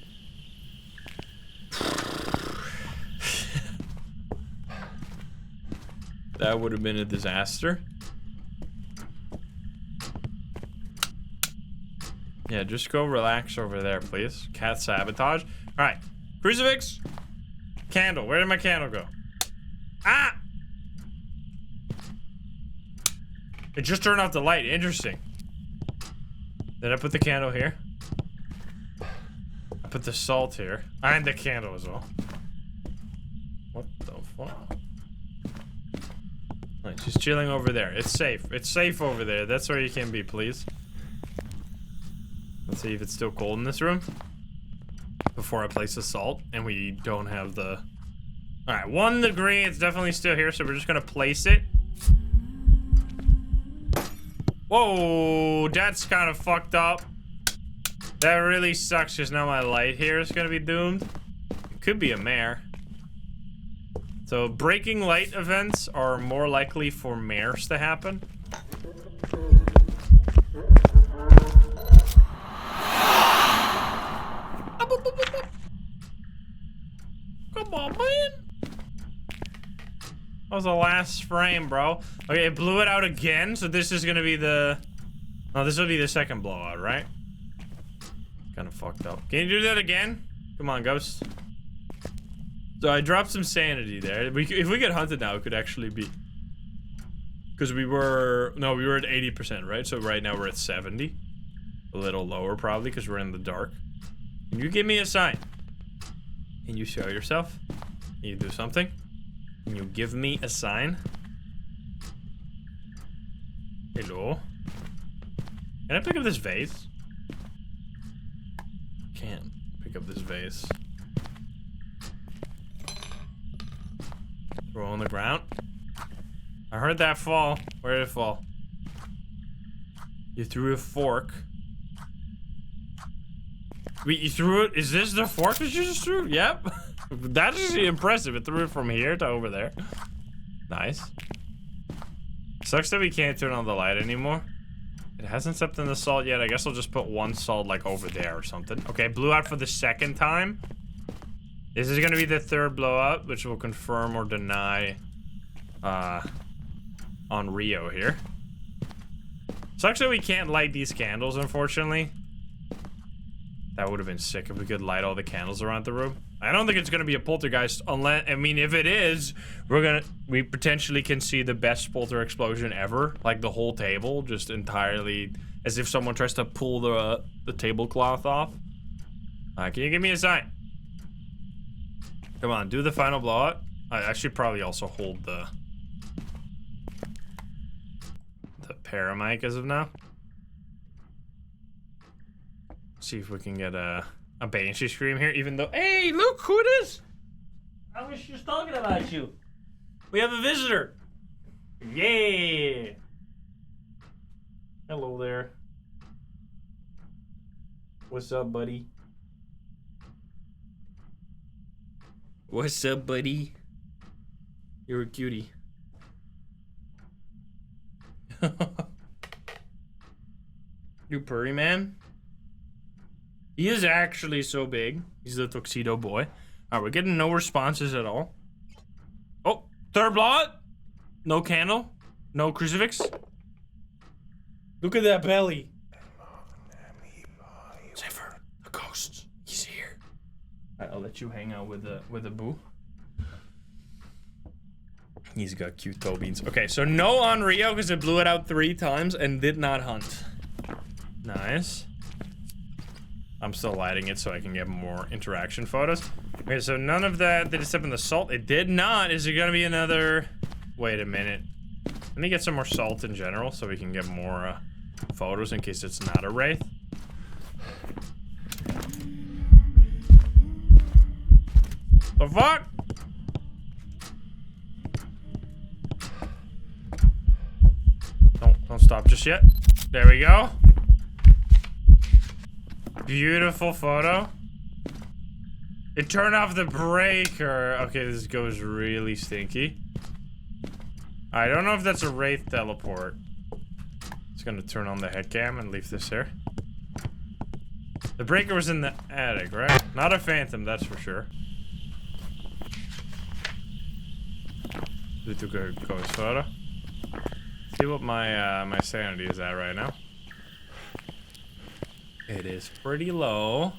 [SPEAKER 1] That would have been a disaster. Yeah, just go relax over there, please. Cat sabotage. Alright. Crucifix. Candle. Where did my candle go? Ah! It just turned off the light. Interesting. Did I put the candle here? I put the salt here. And the candle as well. What the fuck? Right, she's chilling over there. It's safe. It's safe over there. That's where you can be, please. Let's see if it's still cold in this room before I place the salt, and we don't have the... Alright, 1 degree. It's definitely still here, so we're just gonna place it. Whoa, that's kind of fucked up. That really sucks, because now my light here is gonna be doomed. It could be a mare. So, breaking light events are more likely for mares to happen. Come on, man. That was the last frame, bro. Okay, it blew it out again, so this is gonna be the... No, this will be the second blowout, right? Kind of fucked up. Can you do that again? Come on, ghost. So I dropped some sanity there. If we get hunted now, it could actually be... Because we were... No, we were at 80%, right? So right now we're at 70. A little lower, probably, because we're in the dark. Can you give me a sign? Can you show yourself? Can you do something? Can you give me a sign? Hello? Can I pick up this vase? Can't pick up this vase. Throw on the ground. I heard that fall. Where did it fall? You threw a fork. Wait, you threw it? Is this the fork that you just threw? Yep. That's actually impressive. It threw it from here to over there. Nice. Sucks that we can't turn on the light anymore. It hasn't stepped in the salt yet. I guess I'll just put 1 salt like over there or something. Okay, blew out for the 2nd time. This is gonna be the 3rd blowout, which will confirm or deny on Rio here. Sucks that we can't light these candles, unfortunately. That would have been sick if we could light all the candles around the room. I don't think it's gonna be a poltergeist unless, I mean, if it is, we potentially can see the best polter explosion ever. Like the whole table, just entirely, as if someone tries to pull the tablecloth off. Can you give me a sign? Come on, do the final blowout. I should probably also hold the paramic as of now. See if we can get a banshee scream here, even though... Hey, look who it is! I was just talking about you. We have a visitor. Yeah. Hello there. What's up, buddy? What's up, buddy? You're a cutie. You purry man? He is actually so big. He's the tuxedo boy. All right, we're getting no responses at all. Oh, third blood. No candle. No crucifix. Look at that belly. Zephyr, the ghost. He's here. All right, I'll let you hang out with the boo. He's got cute toe beans. Okay, so no on Rio because it blew it out 3 times and did not hunt. Nice. I'm still lighting it so I can get more interaction photos. Okay, so none of that. Did it step in the salt? It did not. Is it gonna be another? Wait a minute. Let me get some more salt in general so we can get more photos in case it's not a wraith. The fuck? Don't stop just yet. There we go. Beautiful photo. It turned off the breaker. Okay, this goes really stinky. I don't know if that's a wraith teleport. It's gonna turn on the head cam and leave this here. The breaker was in the attic, right? Not a phantom, that's for sure. We took a ghost photo. See what my sanity is at right now. It is pretty low.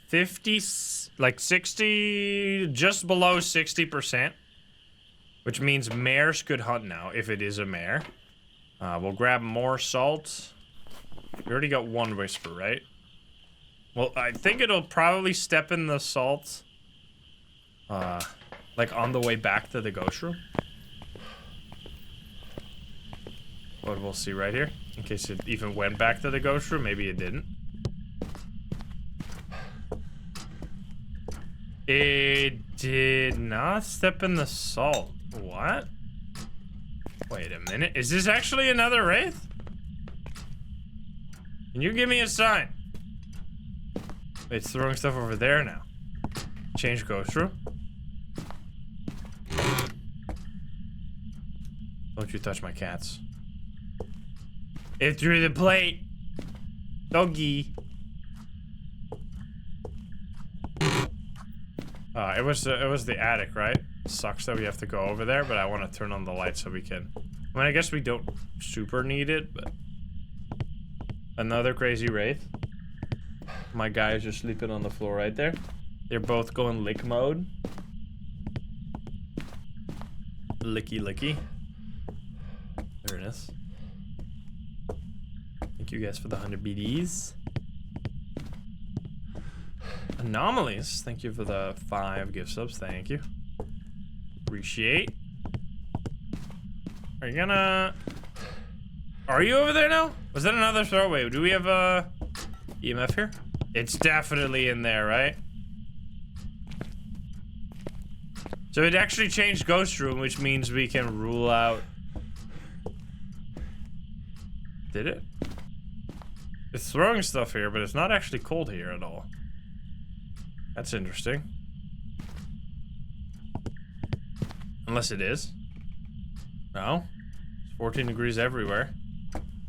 [SPEAKER 1] 50, like 60, just below 60%. Which means mares could hunt now, if it is a mare. We'll grab more salt. We already got 1 whisper, right? Well, I think it'll probably step in the salt. Like on the way back to the ghost room. But we'll see right here. In case it even went back to the ghost room. Maybe it didn't. It did not step in the salt. What? Wait a minute. Is this actually another wraith? Can you give me a sign? It's throwing stuff over there now. Change ghost room. Don't you touch my cats. It threw the plate. Doggy. It was the attic, right? Sucks that we have to go over there, but I want to turn on the light so we can. I mean, I guess we don't super need it, but another crazy wraith. My guy is just sleeping on the floor right there. They're both going lick mode. Licky licky. There it is. Thank you guys for the 100 BDs. Anomalies. Thank you for the 5 gift subs. Thank you. Appreciate. Are you gonna... Are you over there now? Was that another throwaway? Do we have a EMF here? It's definitely in there, right? So it actually changed ghost room, which means we can rule out... Did it? It's throwing stuff here, but it's not actually cold here at all. That's interesting. Unless it is. No. It's 14 degrees everywhere.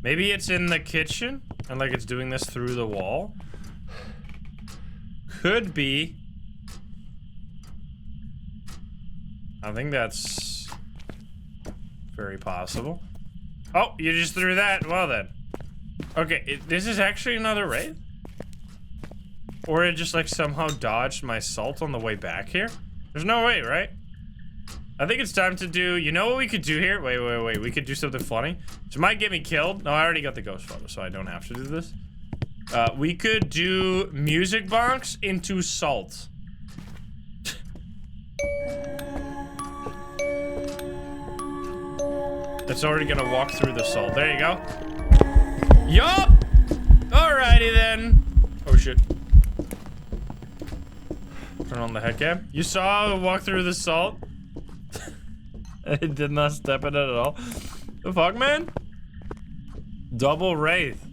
[SPEAKER 1] Maybe it's in the kitchen, and like it's doing this through the wall. Could be. I think that's very possible. Oh, you just threw that. Well then. Okay, this is actually another wraith? Or it just like somehow dodged my salt on the way back here? There's no way, right? I think it's time to do, you know what we could do here? Wait. We could do something funny. Which might get me killed. No, I already got the ghost photo, so I don't have to do this. We could do music box into salt. It's already gonna walk through the salt. There you go. Yup! Alrighty then. Oh shit. Turn on the head cam. You saw it walk through the salt? It did not step in it at all. The fuck, man? Double wraith.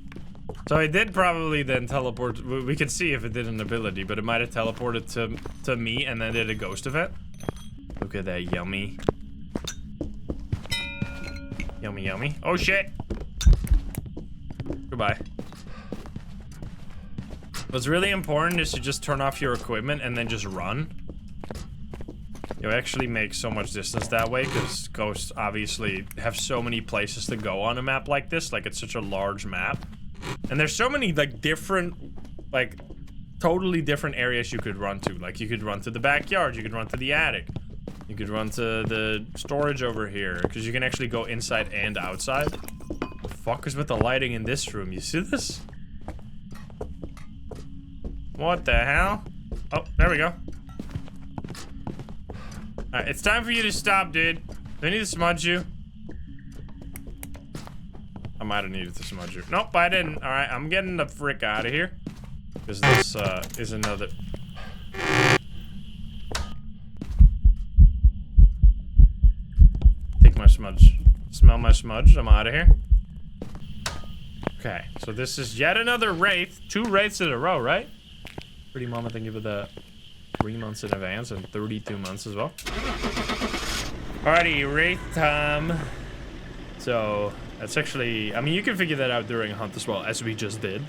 [SPEAKER 1] So it did probably then teleport. We could see if it did an ability, but it might have teleported to me and then did a ghost event. Look at that, yummy. Yummy, yummy. Oh shit! Goodbye. What's really important is to just turn off your equipment and then just run. You actually make so much distance that way because ghosts obviously have so many places to go on a map like this. Like, it's such a large map. And there's so many, like, different, like, totally different areas you could run to. Like, you could run to the backyard, you could run to the attic, you could run to the storage over here, because you can actually go inside and outside. The fuck is with the lighting in this room? You see this? What the hell? Oh, there we go. Alright, it's time for you to stop, dude. Do I need to smudge you? I might have needed to smudge you. Nope, I didn't. Alright, I'm getting the frick out of here. Because this, is another... Take my smudge. Smell my smudge. I'm out of here. Okay, so this is yet another wraith. 2 wraiths in a row, right? Pretty mama, thank you for the 3 months in advance and 32 months as well. Alrighty, wraith time. So, that's actually... I mean, you can figure that out during a hunt as well, as we just did.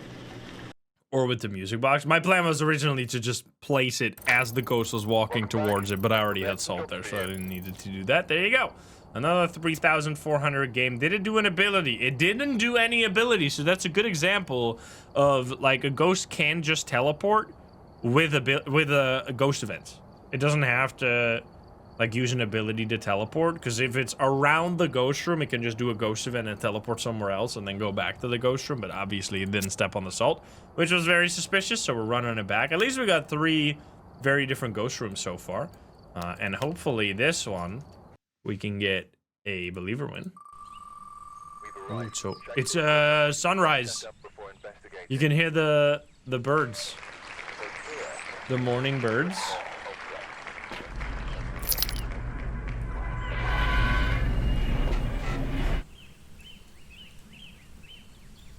[SPEAKER 1] Or with the music box. My plan was originally to just place it as the ghost was walking towards it, but I already had salt there, so I didn't need to do that. There you go. Another 3,400 game. Did it do an ability? It didn't do any ability, so that's a good example of, like, a ghost can just teleport with a ghost event. It doesn't have to, like, use an ability to teleport, because if it's around the ghost room, it can just do a ghost event and teleport somewhere else and then go back to the ghost room, but obviously it didn't step on the salt, which was very suspicious, so we're running it back. At least we got 3 very different ghost rooms so far, and hopefully this one, we can get a believer win. Oh, so it's sunrise. You can hear the birds. The morning birds.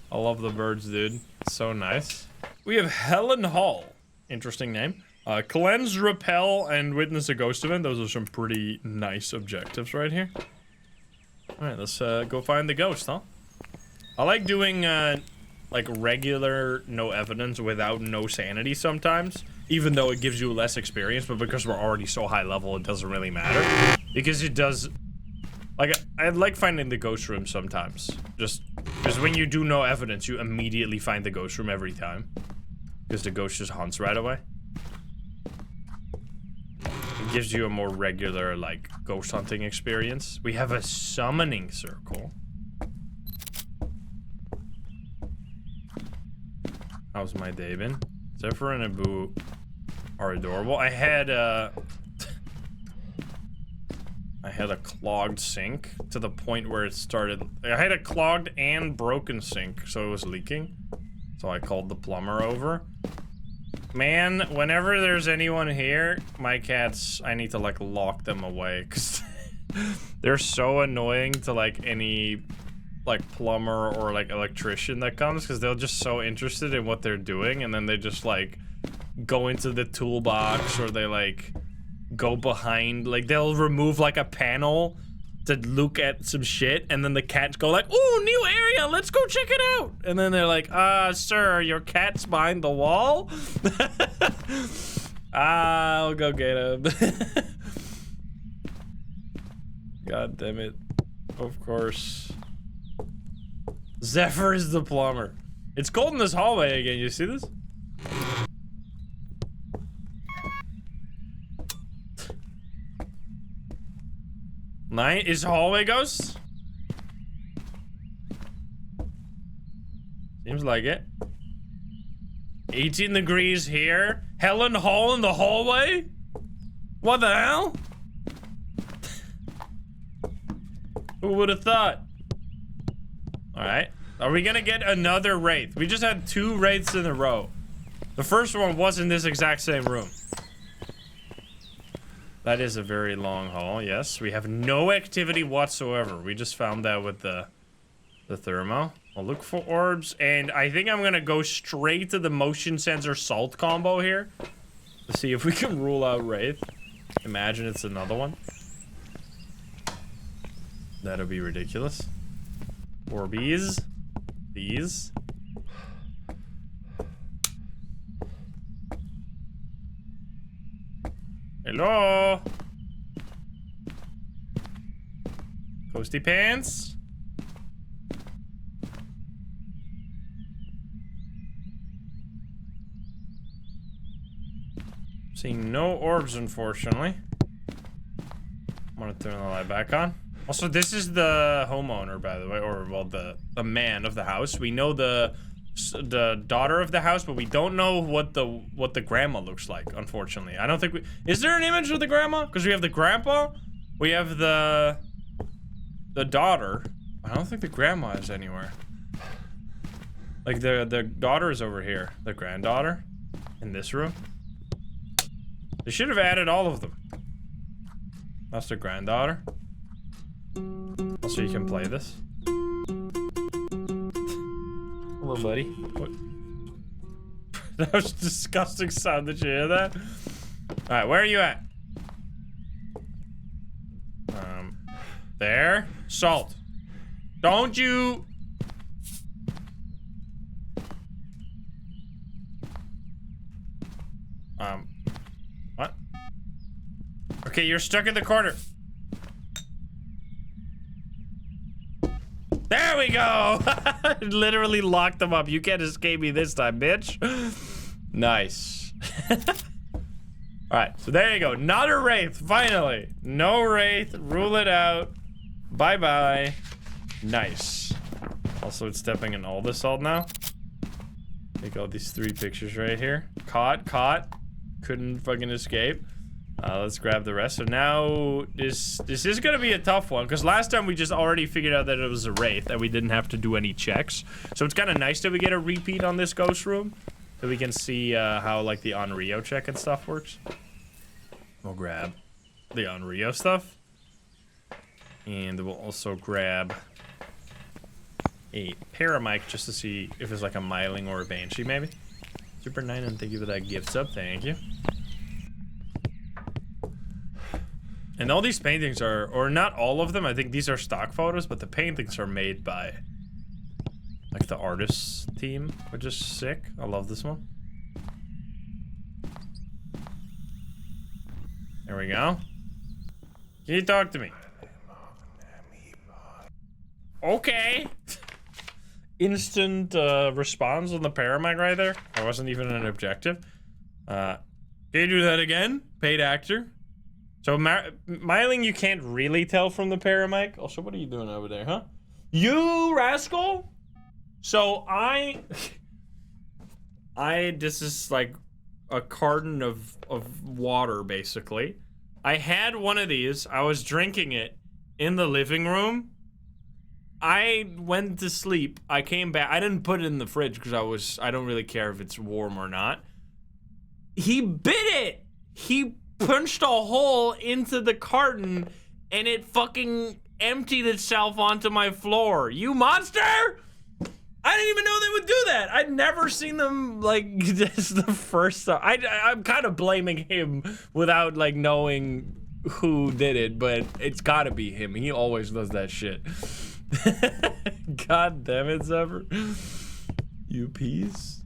[SPEAKER 1] I love the birds, dude. It's so nice. We have Helen Hall. Interesting name. Cleanse, repel, and witness a ghost event. Those are some pretty nice objectives right here. Alright, let's go find the ghost, huh? I like doing, like, regular no evidence without no sanity sometimes. Even though it gives you less experience, but because we're already so high level, it doesn't really matter. Because it does... Like, I like finding the ghost room sometimes. Just because when you do no evidence, you immediately find the ghost room every time. Because the ghost just hunts right away. It gives you a more regular, like, ghost hunting experience. We have a summoning circle. How's my day been? Zephyr and Abu are adorable. I had a clogged sink to the point where it started. I had a clogged and broken sink, so it was leaking. So I called the plumber over. Man, whenever there's anyone here, my cats, I need to, like, lock them away, because they're so annoying to, like, any, like, plumber or, like, electrician that comes, because they're just so interested in what they're doing, and then they just, like, go into the toolbox, or they, like, go behind, like, they'll remove, like, a panel to look at some shit, and then the cats go like, "Ooh, new area, let's go check it out." And then they're like, "Sir, your cat's behind the wall?" I'll go get him. God damn it. Of course. Zephyr is the plumber. It's cold in this hallway again, you see this? Night is hallway ghosts? Seems like it. 18 degrees here. Helen Hall in the hallway? What the hell? Who would have thought? Alright. Are we gonna get another wraith? We just had 2 wraiths in a row. The first one was in this exact same room. That is a very long hall, yes. We have no activity whatsoever. We just found that with the thermo. I'll look for orbs, and I think I'm gonna go straight to the motion sensor salt combo here to see if we can rule out wraith. Imagine it's another one. That'll be ridiculous. Orbeez. These. Hello? Toasty pants? Seeing no orbs, unfortunately. I'm gonna turn the light back on. Also, this is the homeowner, by the way, or well, the man of the house. We know the daughter of the house, but we don't know what the grandma looks like. Unfortunately, I don't think we. Is there an image of the grandma? Because we have the grandpa, we have the daughter. I don't think the grandma is anywhere. Like the daughter is over here. The granddaughter in this room. They should have added all of them. That's the granddaughter. Also, you can play this. Hello, buddy. What? That was a disgusting sound. Did you hear that? Alright, where are you at? There. Salt. Don't you... What? Okay, you're stuck in the corner. There we go! Literally locked them up. You can't escape me this time, bitch. Nice. Alright, so there you go. Not a wraith, finally. No wraith. Rule it out. Bye-bye. Nice. Also, it's stepping in all the salt now. Take all these 3 pictures right here. Caught. Couldn't fucking escape. Let's grab the rest. So now this is gonna be a tough one because last time we just already figured out that it was a wraith and we didn't have to do any checks. So it's kind of nice that we get a repeat on this ghost room so we can see how like the Onryo check and stuff works. We'll grab the Onryo stuff and we'll also grab a paramic just to see if it's like a myling or a banshee maybe. Super 9 and thank you for that gift sub. Thank you. And all these paintings are, or not all of them, I think these are stock photos, but the paintings are made by, like, the artists team, which is sick. I love this one. There we go. Can you talk to me? Okay. Instant response on the paramic right there. That wasn't even an objective. Can you do that again? Paid actor. So, myling you can't really tell from the paramic. Also, what are you doing over there, huh? You rascal! So, this is like a carton of water, basically. I had one of these. I was drinking it in the living room. I went to sleep. I came back. I didn't put it in the fridge because I don't really care if it's warm or not. He bit it! He punched a hole into the carton and it fucking emptied itself onto my floor. You monster! I didn't even know they would do that. I'd never seen them, like, this is the first time. I'm kind of blaming him without, like, knowing who did it, but it's gotta be him. He always does that shit. God damn it, Zephyr. You piece.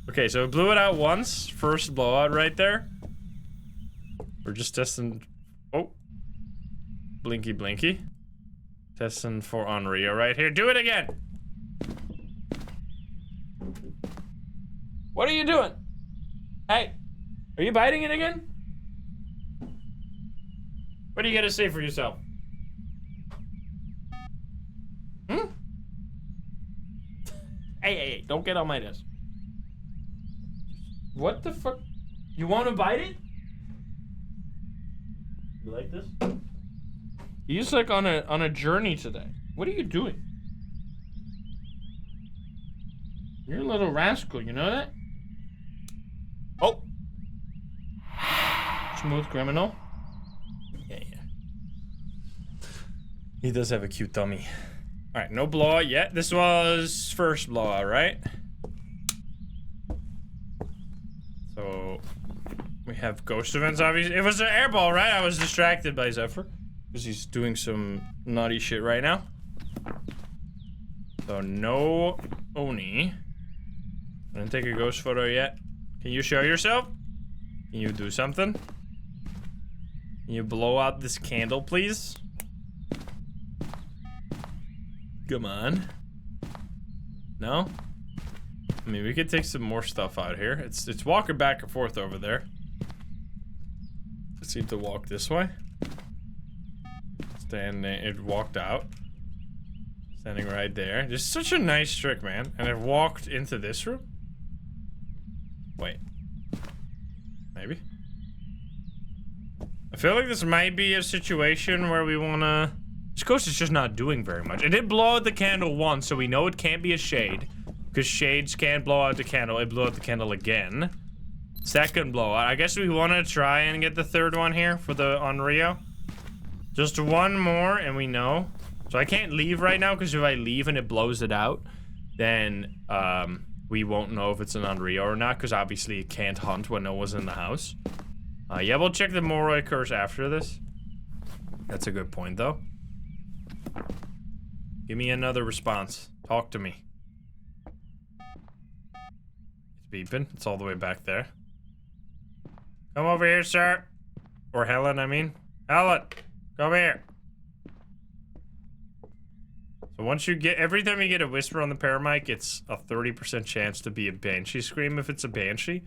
[SPEAKER 1] Okay, so it blew it out once. First blowout right there. We're just testing. Oh, blinky. Testing for Onryo right here. Do it again. What are you doing? Hey, are you biting it again? What do you gotta say for yourself? Hmm? Hey, don't get on my desk. What the fuck? You wanna bite it? You like this? He's like on a journey today. What are you doing? You're a little rascal, you know that? Oh! Smooth criminal. Yeah. He does have a cute tummy. Alright, no blowout yet. This was first blowout, right? So... we have ghost events, obviously. It was an airball, right? I was distracted by Zephyr. Because he's doing some naughty shit right now. So, no Oni. I didn't take a ghost photo yet. Can you show yourself? Can you do something? You blow out this candle, please? Come on. No? I mean, we could take some more stuff out here. It's walking back and forth over there. It seemed to walk this way. Standing, it walked out. Standing right there. Just such a nice trick, man. And it walked into this room? Wait. Maybe? I feel like this might be a situation where we wanna... This ghost is just not doing very much. It did blow out the candle once, so we know it can't be a shade. Because shades can't blow out the candle. It blew out the candle again. Second blowout. I guess we want to try and get the third one here for the on Rio. Just one more and we know. So I can't leave right now because if I leave and it blows it out, then we won't know if it's an Unreal or not because obviously it can't hunt when no one's in the house. Yeah, we'll check the Moroi curse after this. That's a good point though. Give me another response. Talk to me. It's beeping. It's all the way back there. Come over here, sir. Or Helen, I mean. Helen, come here. So once you get, every time you get a whisper on the paramic, it's a 30% chance to be a banshee scream if it's a banshee.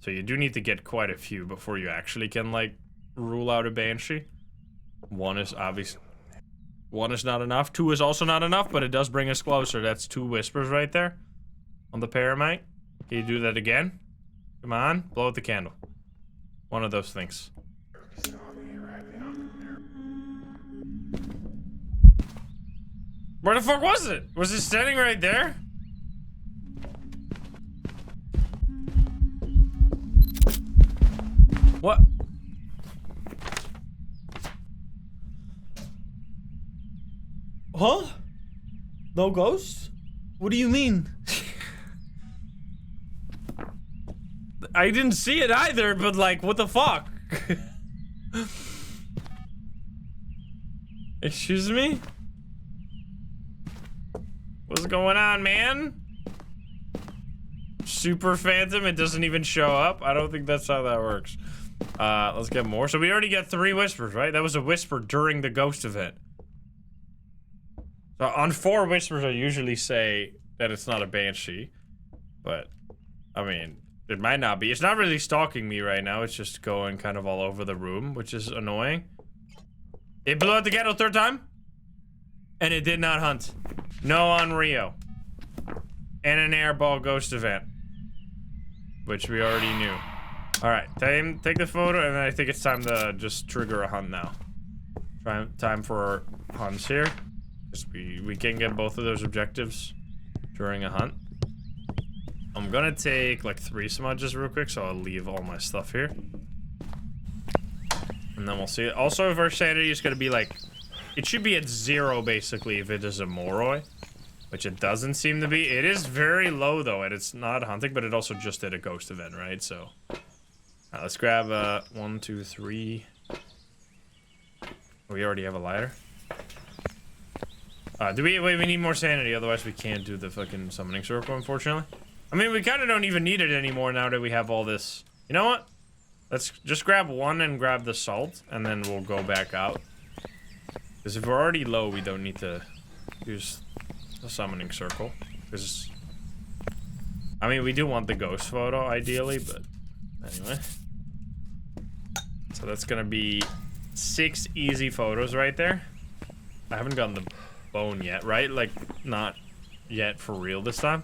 [SPEAKER 1] So you do need to get quite a few before you actually can, like, rule out a banshee. One is obvious. One is not enough. Two is also not enough, but it does bring us closer. That's 2 whispers right there on the paramic. Can you do that again? Come on, blow out the candle. One of those things. Where the fuck was it? Was it standing right there? What? Huh? No ghost? What do you mean? I didn't see it either, but like, what the fuck? Excuse me? What's going on, man? Super Phantom, it doesn't even show up? I don't think that's how that works. Let's get more. So we already got 3 whispers, right? That was a whisper during the ghost event. So on 4 whispers, I usually say that it's not a banshee. But, I mean, it might not be. It's not really stalking me right now. It's just going kind of all over the room, which is annoying. It blew out the candle 3rd time. And it did not hunt. No on Rio. And an airball ghost event. Which we already knew. Alright, take the photo, and then I think it's time to just trigger a hunt now. Time for hunts here. Because we can get both of those objectives during a hunt. I'm gonna take like 3 smudges real quick, so I'll leave all my stuff here. And then we'll see. Also, if our sanity is gonna be like... It should be at 0, basically, if it is a Moroi. Which it doesn't seem to be. It is very low, though, and it's not hunting, but it also just did a ghost event, right? So... let's grab 1, 2, 3. We already have a lighter. Wait, we need more sanity, otherwise we can't do the fucking summoning circle, unfortunately. I mean, we kind of don't even need it anymore now that we have all this. You know what? Let's just grab 1 and grab the salt, and then we'll go back out. Because if we're already low, we don't need to use the summoning circle. Because, I mean, we do want the ghost photo, ideally, but anyway. So that's gonna be 6 easy photos right there. I haven't gotten the bone yet, right? Like, not yet for real this time.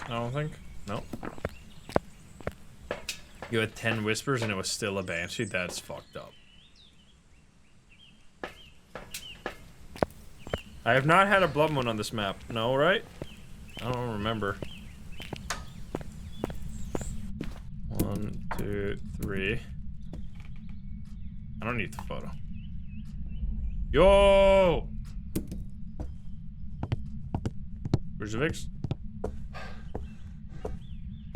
[SPEAKER 1] I don't think. No. You had 10 whispers and it was still a banshee. That's fucked up. I have not had a blood moon on this map. No, right? I don't remember. 1, 2, 3. I don't need the photo. Yo! Crucifix.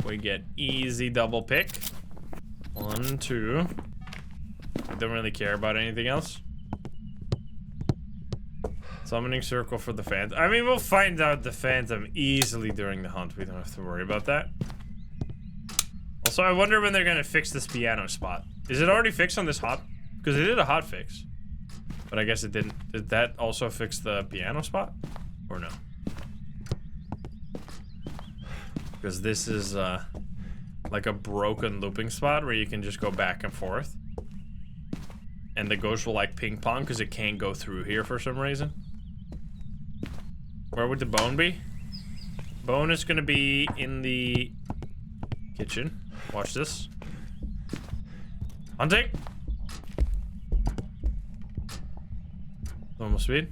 [SPEAKER 1] We get easy double pick. 1, 2. I don't really care about anything else. Summoning circle for the Phantom. I mean, we'll find out the Phantom easily during the hunt. We don't have to worry about that. Also, I wonder when they're gonna fix this piano spot. Is it already fixed on this hot Because it did a hot fix. But I guess it didn't. Did that also fix the piano spot? Or no? Because this is like a broken looping spot where you can just go back and forth. And the ghost will like ping pong because it can't go through here for some reason. Where would the bone be? Bone is gonna be in the kitchen. Watch this. Hunting! Normal speed.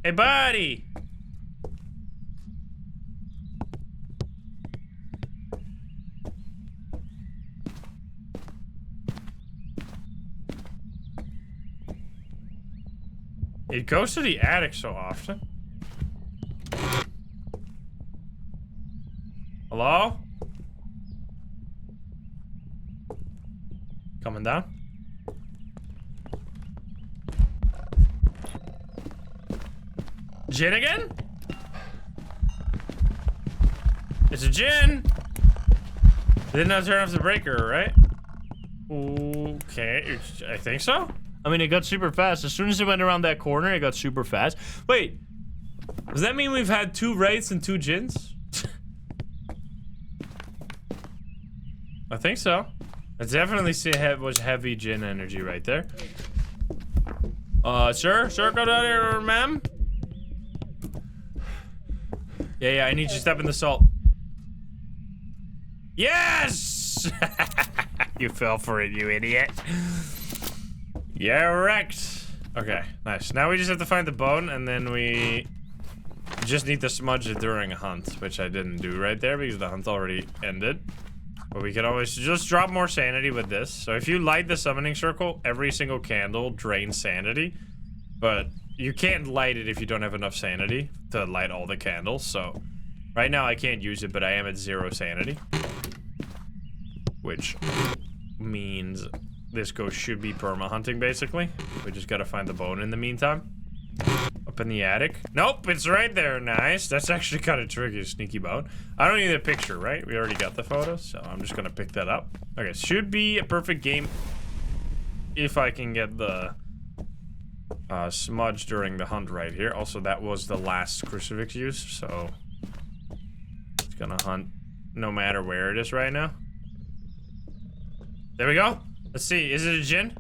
[SPEAKER 1] Hey, buddy! It goes to the attic so often. Hello? Coming down? Gin again? It's a gin! Did not turn off the breaker, right? Okay, I think so. I mean, it got super fast. As soon as it went around that corner, it got super fast. Wait, does that mean we've had 2 wraiths and 2 gins? I think so. It definitely was heavy gin energy right there. Sir, go down here, ma'am. Yeah, I need you to step in the salt. Yes! You fell for it, you idiot. Yeah, wrecked. Okay, nice. Now we just have to find the bone, and then we just need to smudge it during a hunt, which I didn't do right there because the hunt already ended. But we can always just drop more sanity with this. So if you light the summoning circle, every single candle drains sanity. But you can't light it if you don't have enough sanity to light all the candles. So right now I can't use it, but I am at 0 sanity. Which means this ghost should be perma hunting, basically. We just gotta find the bone in the meantime. Up in the attic. Nope, it's right there. Nice. That's actually kind of tricky, sneaky bone. I don't need a picture, right? We already got the photos, so I'm just gonna pick that up. Okay, should be a perfect game if I can get the smudge during the hunt right here. Also, that was the last crucifix use, so it's gonna hunt no matter where it is right now. There we go. Let's see. Is it a gin?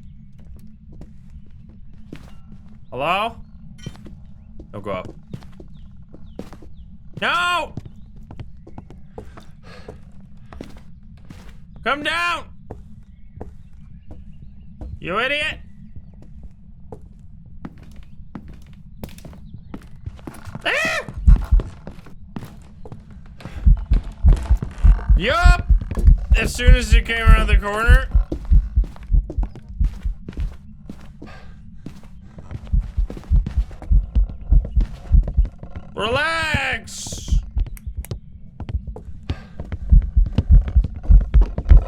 [SPEAKER 1] Hello? Don't go up. No! Come down! You idiot! Ah! Yup! As soon as it came around the corner. Relax!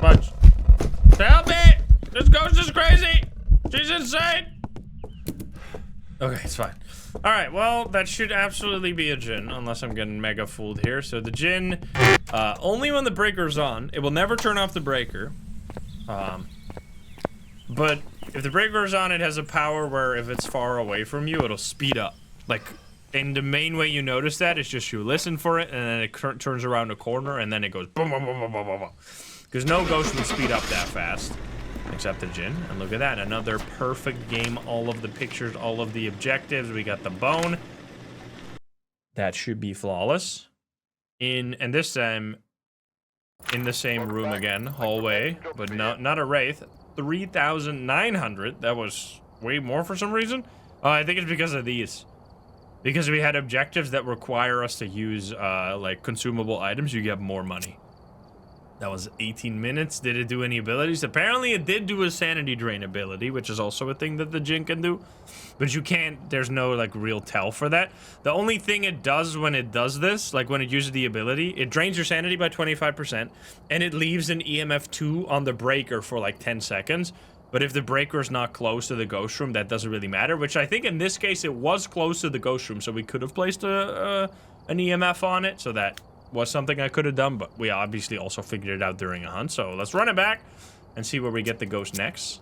[SPEAKER 1] Fudge. Help me! This ghost is crazy! She's insane! Okay, it's fine. Alright, well, that should absolutely be a djinn, unless I'm getting mega fooled here. So the djinn, only when the breaker's on. It will never turn off the breaker. But if the breaker is on, it has a power where if it's far away from you, it'll speed up. Like, and the main way you notice that is just you listen for it, and then it turns around a corner, and then it goes boom, boom, boom, boom, boom, boom, boom. Because no ghost would speed up that fast, except the djinn. And look at that, another perfect game. All of the pictures, all of the objectives. We got the bone. That should be flawless. And this time, in the same room again, hallway, but not a wraith. 3,900. That was way more for some reason. I think it's because of these. Because we had objectives that require us to use, like, consumable items, you get more money. That was 18 minutes. Did it do any abilities? Apparently, it did do a sanity drain ability, which is also a thing that the djinn can do. But you can't, there's no, like, real tell for that. The only thing it does when it does this, like, when it uses the ability, it drains your sanity by 25%, and it leaves an EMF 2 on the breaker for, like, 10 seconds. But if the breaker is not close to the ghost room, that doesn't really matter, which I think in this case it was close to the ghost room, so we could have placed an EMF on it so that was something I could have done, but we obviously also figured it out during a hunt. So let's run it back and see where we get the ghost next.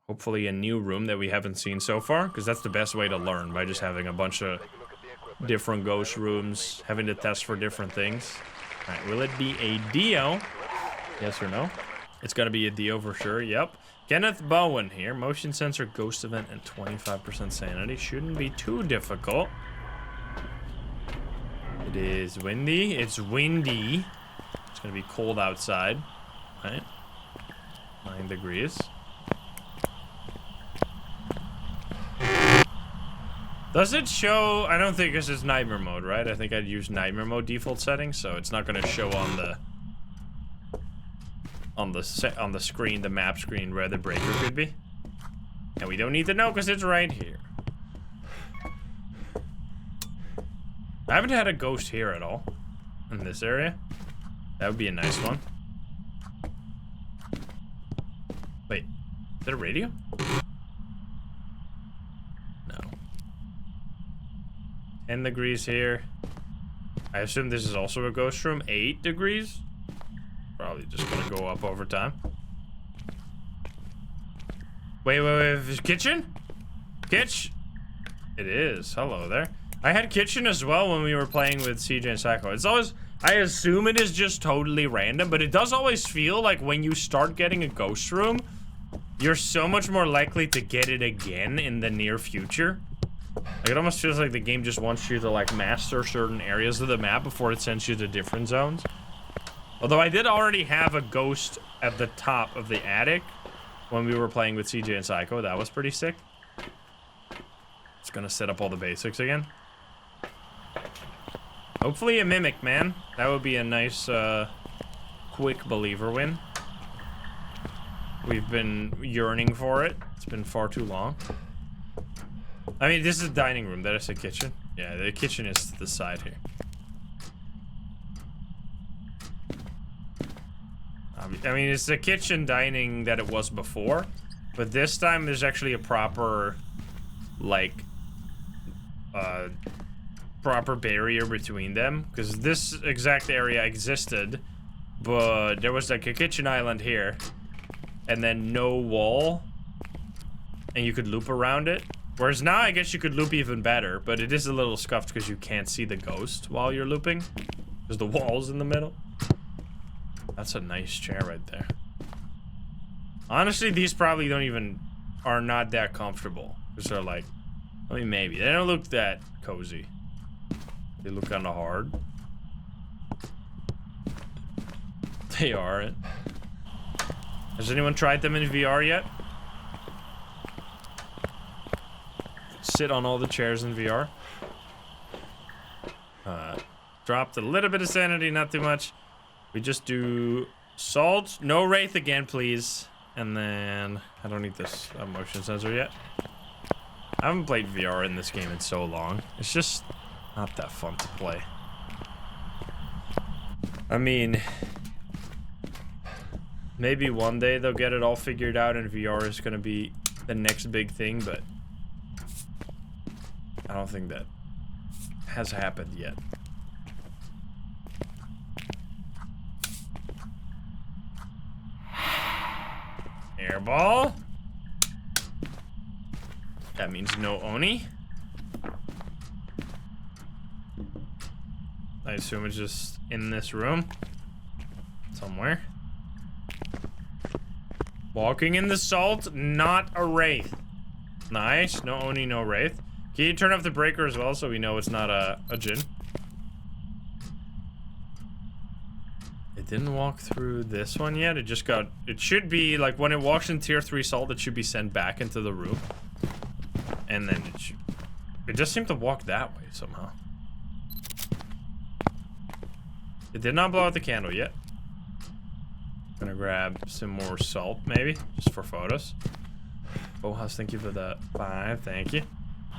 [SPEAKER 1] Hopefully a new room that we haven't seen so far, because that's the best way to learn, by just having a bunch of different ghost rooms, having to test for different things. All right, will it be a Dio? Yes or no? It's gonna be a Dio for sure, yep. Kenneth Bowen here, motion sensor, ghost event, and 25% sanity. Shouldn't be too difficult. It is windy, it's windy. It's gonna be cold outside, right? 9 degrees. Does it show? I don't think this is nightmare mode, right? I think I'd use nightmare mode default settings, so it's not gonna show on the screen, the map screen, where the breaker could be. And we don't need to know because it's right here. I haven't had a ghost here at all in this area. That would be a nice one. Wait, is that a radio? No. 10 degrees here. I assume this is also a ghost room. 8 degrees. Probably just gonna go up over time. Wait, kitchen? Kitch? It is. Hello there. I had kitchen as well when we were playing with CJ and Psycho. It's always, I assume it is just totally random, but it does always feel like when you start getting a ghost room, you're so much more likely to get it again in the near future. Like, it almost feels like the game just wants you to, like, master certain areas of the map before it sends you to different zones. Although I did already have a ghost at the top of the attic when we were playing with CJ and Psycho. That was pretty sick. It's gonna set up all the basics again. Hopefully a mimic, man. That would be a nice, quick believer win. We've been yearning for it. It's been far too long. I mean, this is a dining room. That is a kitchen. Yeah, the kitchen is to the side here. I mean, it's the kitchen dining that it was before, but this time there's actually a proper, like, proper barrier between them, because this exact area existed, but there was like a kitchen island here, and then no wall, and you could loop around it. Whereas now I guess you could loop even better, but it is a little scuffed because you can't see the ghost while you're looping, because the wall's in the middle. That's a nice chair right there. Honestly, these probably are not that comfortable. Because they're like, I mean, maybe. They don't look that cozy. They look kind of hard. They aren't. Has anyone tried them in VR yet? Sit on all the chairs in VR. Dropped a little bit of sanity, not too much. We just do salt, no wraith again, please. And then I don't need this motion sensor yet. I haven't played VR in this game in so long. It's just not that fun to play. I mean, maybe one day they'll get it all figured out and VR is gonna be the next big thing, but I don't think that has happened yet. Airball. That means no Oni. I assume it's just in this room somewhere. Walking in the salt, not a wraith. Nice. No Oni, no wraith. Can you turn off the breaker as well so we know it's not a djinn? It didn't walk through this one yet. It just got... It should be, like, when it walks in tier 3 salt, it should be sent back into the room. And then it should... It just seemed to walk that way somehow. It did not blow out the candle yet. Gonna grab some more salt, maybe, just for photos. Oh, House, thank you for the 5. Thank you.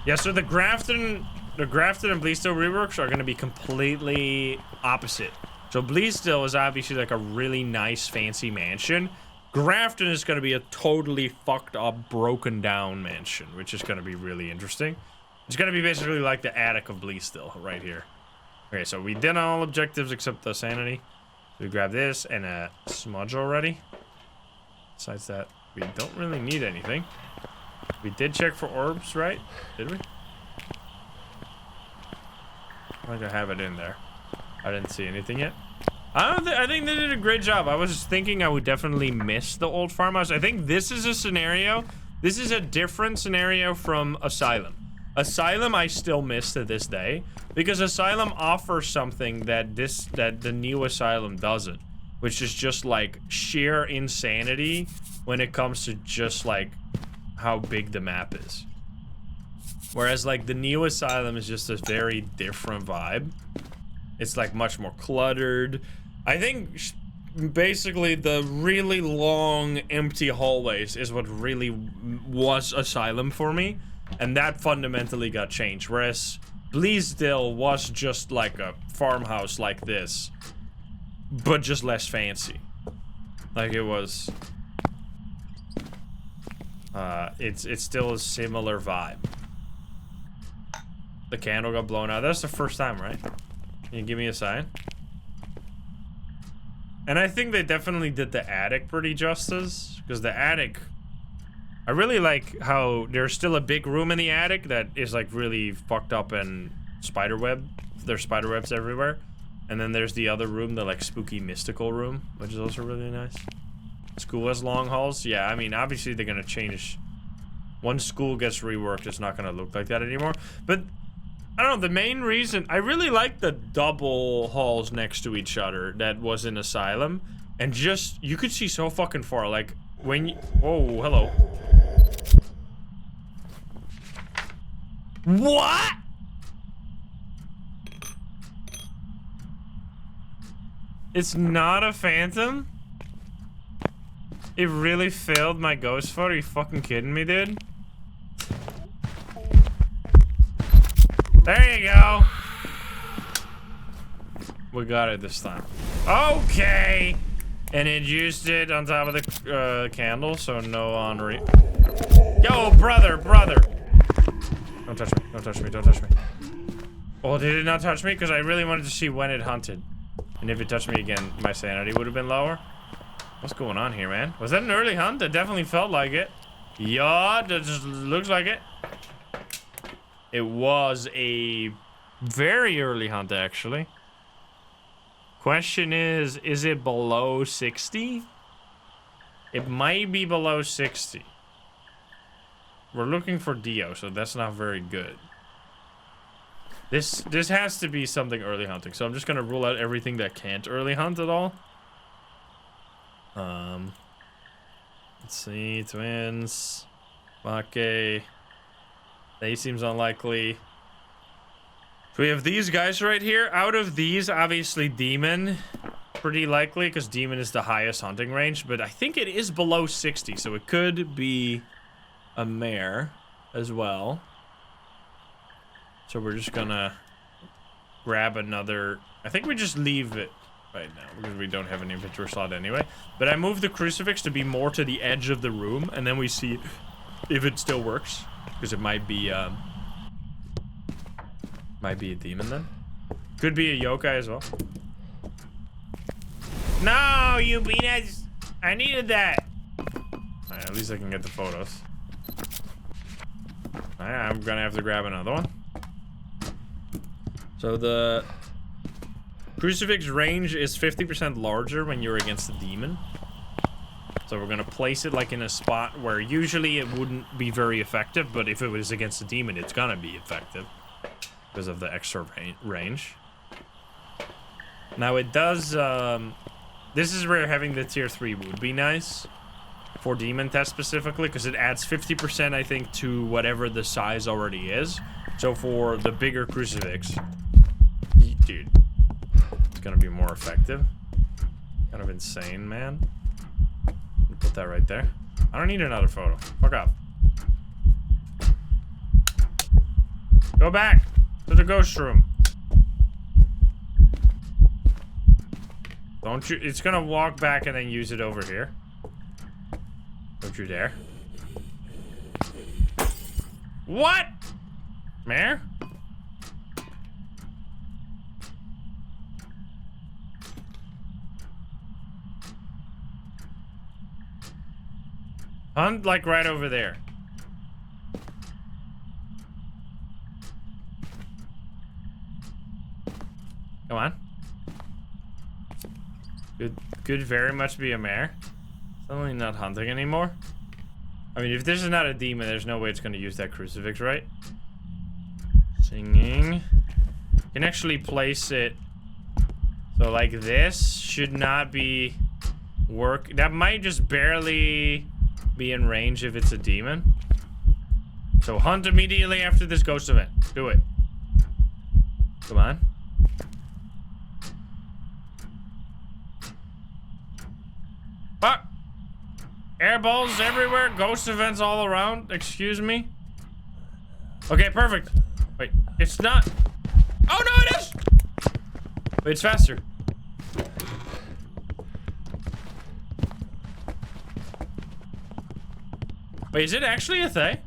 [SPEAKER 1] Yeah, so the Grafton and Bleasdale reworks are gonna be completely opposite. So Bleasdale is obviously like a really nice, fancy mansion. Grafton is gonna be a totally fucked up, broken down mansion, which is gonna be really interesting. It's gonna be basically like the attic of Bleasdale right here. Okay, so we did all objectives except the sanity. We grab this and a smudge already. Besides that, we don't really need anything. We did check for orbs, right? Did we? I think I have it in there. I didn't see anything yet. I think they did a great job. I was thinking I would definitely miss the old farmhouse. I think this is a scenario. This is a different scenario from Asylum. Asylum I still miss to this day because Asylum offers something that the new Asylum doesn't, which is just like sheer insanity when it comes to just like how big the map is. Whereas like the new Asylum is just a very different vibe. It's like much more cluttered. I think basically the really long empty hallways is what really was Asylum for me. And that fundamentally got changed. Whereas Bleasdale was just like a farmhouse like this, but just less fancy. Like it was, it's still a similar vibe. The candle got blown out. That's the first time, right? Can you give me a sign? And I think they definitely did the attic pretty justice, because the attic, I really like how there's still a big room in the attic that is like really fucked up and spiderweb. There's spiderwebs everywhere. And then there's the other room, the like spooky mystical room, which is also really nice. School has long halls. Yeah, I mean, obviously they're gonna change. Once school gets reworked, it's not gonna look like that anymore. But I don't know, the main reason, I really like the double halls next to each other that was in Asylum. And just, you could see so fucking far, like, when you, oh, hello. What? It's not a phantom? It really failed my ghost photo? Are you fucking kidding me, dude? There you go. We got it this time. Okay. And it used it on top of the candle, so no Henri. Yo, brother. Don't touch me, don't touch me, don't touch me. Oh, did it not touch me? Because I really wanted to see when it hunted. And if it touched me again, my sanity would have been lower. What's going on here, man? Was that an early hunt? That definitely felt like it. Yeah, that just looks like it. It was a very early hunt, actually. Question is it below 60? It might be below 60. We're looking for Dio, so that's not very good. This has to be something early hunting, so I'm just gonna rule out everything that can't early hunt at all. Let's see, twins, Make. They seems unlikely. So we have these guys right here. Out of these, obviously Demon, pretty likely, because Demon is the highest hunting range, but I think it is below 60, so it could be a mare as well. So we're just gonna grab another, I think we just leave it right now, because we don't have an inventory slot anyway. But I moved the crucifix to be more to the edge of the room, and then we see if it still works. Because it might be a demon then. Could be a yokai as well. No, you peanuts! I needed that! Alright, at least I can get the photos. Alright, I'm gonna have to grab another one. So the crucifix range is 50% larger when you're against a demon. So we're gonna place it like in a spot where usually it wouldn't be very effective, but if it was against a demon, it's gonna be effective because of the extra range. Now it does, this is where having the tier 3 would be nice for demon test specifically, because it adds 50%, I think, to whatever the size already is. So for the bigger crucifix, dude, it's gonna be more effective. Kind of insane, man. Put that right there. I don't need another photo. Fuck off. Go back to the ghost room. Don't you? It's gonna walk back and then use it over here. Don't you dare. What? Mare? Hunt like right over there. Come on. Could very much be a mare. Suddenly not hunting anymore. I mean, if this is not a demon, there's no way it's going to use that crucifix, right? Singing. You can actually place it. So like this should not be work. That might just barely be in range if it's a demon. So hunt immediately after this ghost event. Do it. Come on. Fuck! Airballs everywhere, ghost events all around. Excuse me. Okay, perfect. Wait, it's not. Oh no, it is! Wait, it's faster. Wait, is it actually a thing?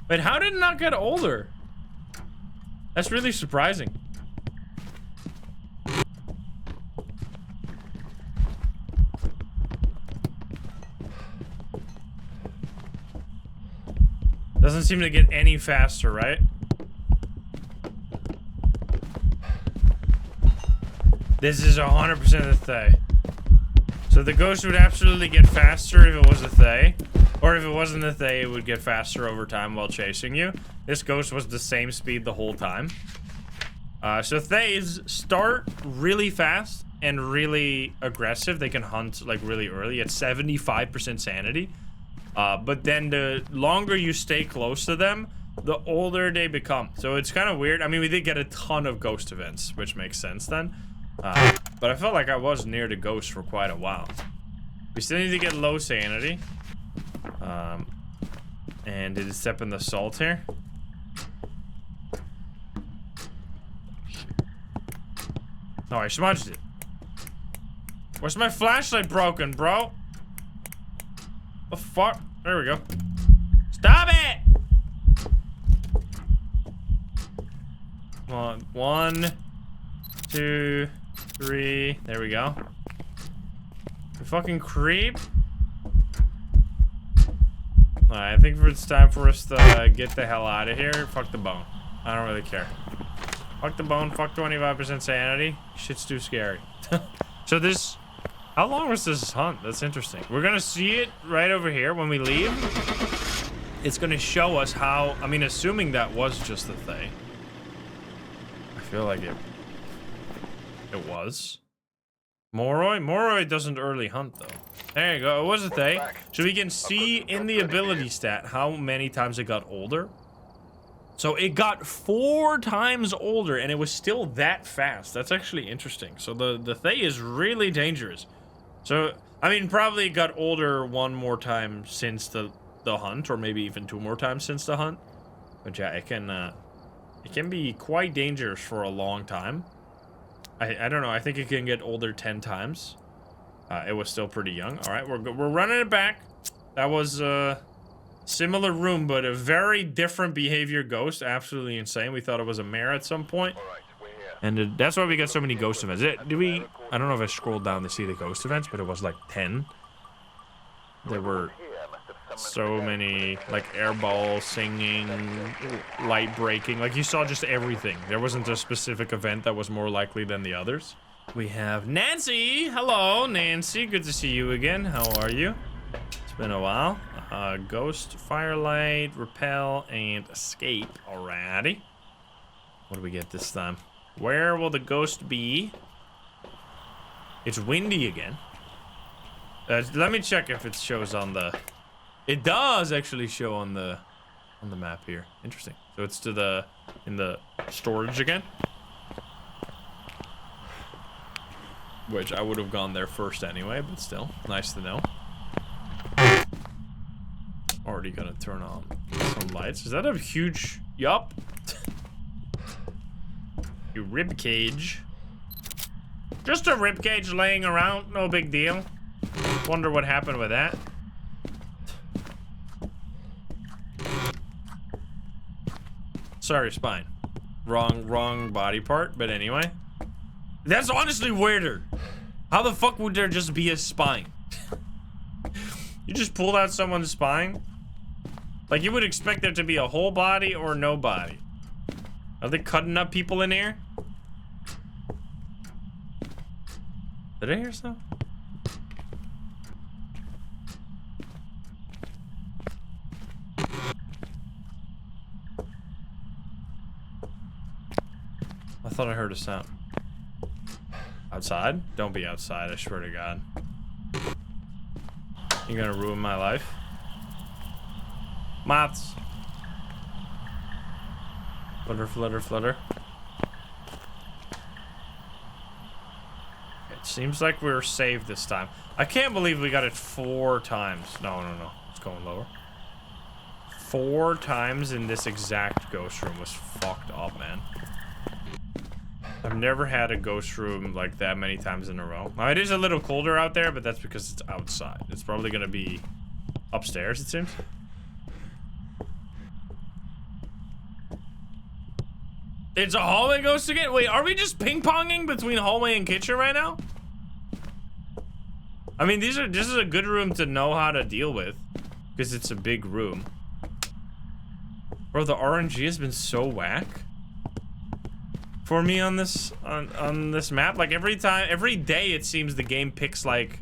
[SPEAKER 1] But how did it not get older? That's really surprising. Doesn't seem to get any faster, right? This is 100% a Thay. So the ghost would absolutely get faster if it was a Thay. Or if it wasn't a Thay, it would get faster over time while chasing you. This ghost was the same speed the whole time. So Thays start really fast and really aggressive. They can hunt like really early at 75% sanity. But then the longer you stay close to them, the older they become. So it's kind of weird. I mean, we did get a ton of ghost events, which makes sense then. But I felt like I was near the ghost for quite a while. We still need to get low sanity. And did it step in the salt here? Oh, I smudged it. Where's my flashlight broken, bro? The fuck? There we go. Stop it! Come on. 1, 2, 3. There we go. You fucking creep. Alright, I think it's time for us to get the hell out of here. Fuck the bone. I don't really care. Fuck the bone, fuck 25% sanity. Shit's too scary. So this... How long was this hunt? That's interesting. We're gonna see it right over here when we leave. It's gonna show us how... I mean, assuming that was just the thing. I feel like it was. Moroi? Moroi doesn't early hunt, though. There you go. It was a thing. So we can see in the ability stat how many times it got older. So it got 4 times older, and it was still that fast. That's actually interesting. So the Thay is really dangerous. So, I mean, probably it got older 1 more time since the hunt, or maybe even 2 more times since the hunt. But yeah, it can be quite dangerous for a long time. I don't know. I think it can get older 10 times. It was still pretty young. All right, we're running it back. That was a similar room, but a very different behavior ghost. Absolutely insane. We thought it was a mare at some point. And that's why we got so many ghost events. I don't know if I scrolled down to see the ghost events, but it was like 10. There were so many, like airball, singing, light breaking. Like you saw just everything. There wasn't a specific event that was more likely than the others. We have Nancy. Hello, Nancy. Good to see you again. How are you? It's been a while. Ghost, firelight, repel, and escape. Alrighty. What do we get this time? Where will the ghost be? It's windy again. Let me check if it shows on the... It does actually show on the map here. Interesting. So it's in the storage again. Which I would have gone there first anyway, but still, nice to know. Already gonna turn on some lights. Is that a huge... Yup. You rib cage. Just a rib cage laying around, no big deal. Wonder what happened with that. Sorry, spine. Wrong body part, but anyway. That's honestly weirder. How the fuck would there just be a spine? You just pulled out someone's spine? Like, you would expect there to be a whole body or no body. Are they cutting up people in here? Did I hear something? I thought I heard a sound. Outside? Don't be outside, I swear to God. You're gonna ruin my life. Moths. Flutter, flutter, flutter. It seems like we're saved this time. I can't believe we got it 4 times. No. It's going lower. 4 times in this exact ghost room was fucked up, man. I've never had a ghost room like that many times in a row. Now, it is a little colder out there, but that's because it's outside. It's probably gonna be upstairs, it seems. It's a hallway ghost again? Wait, are we just ping-ponging between hallway and kitchen right now? I mean, this is a good room to know how to deal with, because it's a big room. Bro, the RNG has been so whack for me on this on this map. Like, every day it seems the game picks like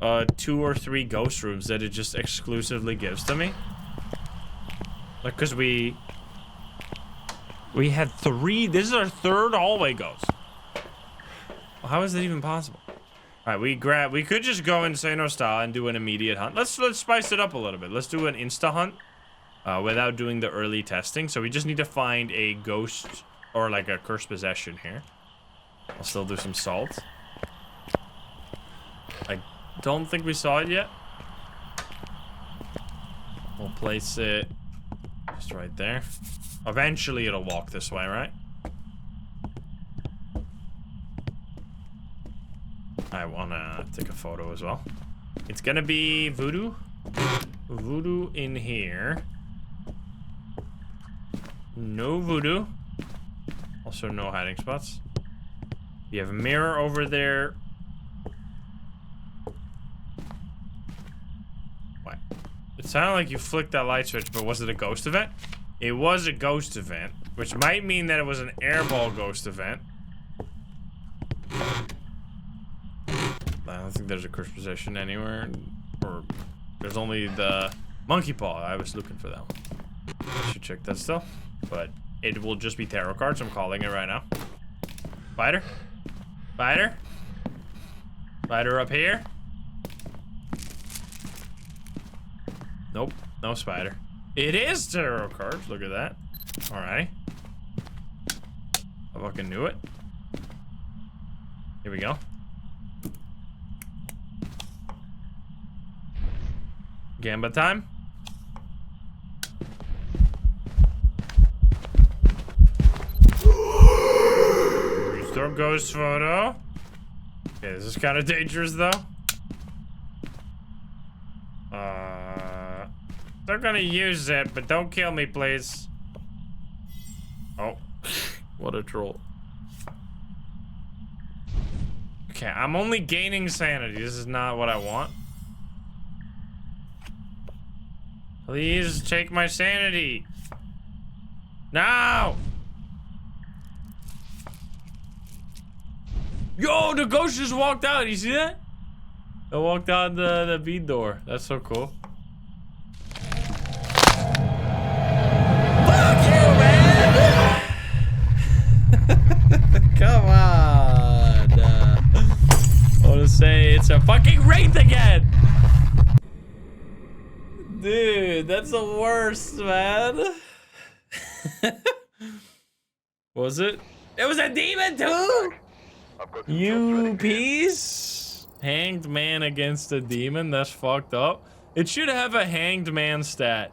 [SPEAKER 1] 2 or 3 ghost rooms that it just exclusively gives to me. Like, because we had 3. This is our 3rd hallway ghost. Well, how is that even possible? All right, we could just go Insano style and do an immediate hunt. Let's spice it up a little bit. Let's do an insta hunt without doing the early testing. So we just need to find a ghost or like a cursed possession here. I'll still do some salt. I don't think we saw it yet. We'll place it just right there. Eventually it'll walk this way, right? I wanna take a photo as well. It's gonna be voodoo. Voodoo in here. No voodoo. Also no hiding spots. You have a mirror over there. What? It sounded like you flicked that light switch, but was it a ghost event? It was a ghost event, which might mean that it was an airball ghost event. I don't think there's a cursed possession anywhere, or there's only the monkey paw. I was looking for that one. I should check that still, but it will just be tarot cards. I'm calling it right now. Spider? Spider? Spider up here? Nope, no spider. It is tarot cards. Look at that. Alright. I fucking knew it. Here we go. Gamba time. Restore ghost photo. Okay, this is kind of dangerous though. They're gonna use it, but don't kill me, please. Oh, what a troll. Okay, I'm only gaining sanity. This is not what I want. Please take my sanity. No! Yo, the ghost just walked out. You see that? It walked out the bead door. That's so cool. Fuck you, man! Come on. I want to say it's a fucking wraith again. Dude, that's the worst, man. Was it? It was a demon too? You piece? Hanged man against a demon? That's fucked up. It should have a hanged man stat.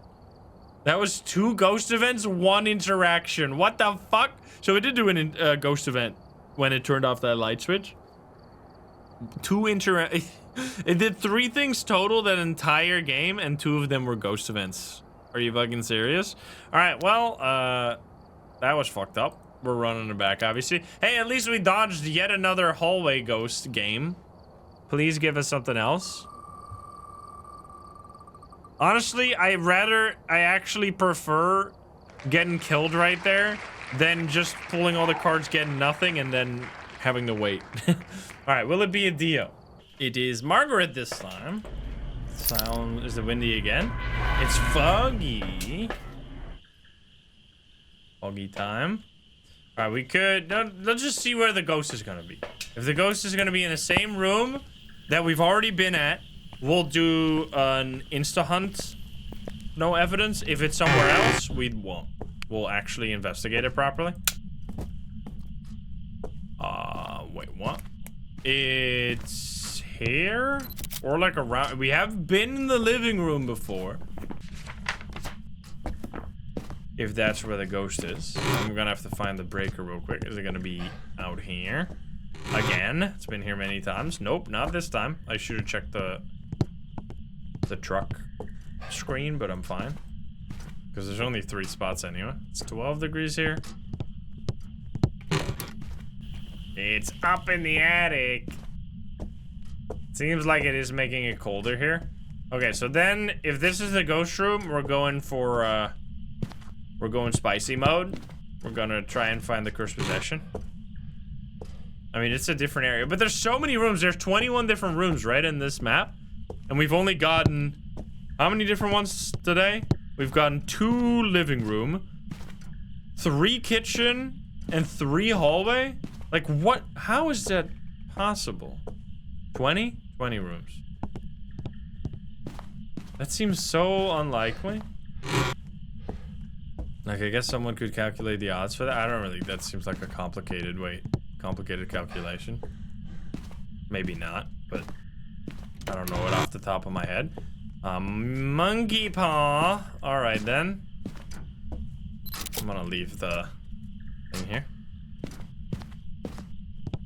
[SPEAKER 1] That was 2 ghost events, 1 interaction. What the fuck? So it did do a ghost event when it turned off that light switch. 2 It did 3 things total that entire game, and 2 of them were ghost events. Are you fucking serious? All right, well, That was fucked up. We're running it back, obviously. Hey, at least we dodged yet another hallway ghost game. Please give us something else. Honestly, I actually prefer getting killed right there than just pulling all the cards, getting nothing, and then having to wait. All right, will it be a Dio? It is Margaret this time. Is it windy again? It's foggy. Foggy time. All right, we could, let's just see where the ghost is gonna be. If the ghost is gonna be in the same room that we've already been at, we'll do an insta hunt. No evidence. If it's somewhere else, we won't. We'll actually investigate it properly. Wait, what? It's here? Or like around, we have been in the living room before. If that's where the ghost is. I'm gonna have to find the breaker real quick. Is it gonna be out here? Again, it's been here many times. Nope, not this time. I should have checked the truck screen, but I'm fine. Because there's only 3 spots anyway. It's 12 degrees here. It's up in the attic. Seems like it is making it colder here. Okay, so then if this is the ghost room, we're going for we're going spicy mode. We're gonna try and find the cursed possession. I mean, it's a different area, but there's so many rooms. There's 21 different rooms, right, in this map. And we've only gotten, how many different ones today? We've gotten 2 living room, 3 kitchen, and 3 hallway. Like, what? How is that possible? 20? 20 rooms. That seems so unlikely. Like, I guess someone could calculate the odds for that. I don't really, that seems like a complicated calculation. Maybe not, but I don't know it off the top of my head. Monkey paw. All right, then. I'm gonna leave the thing here.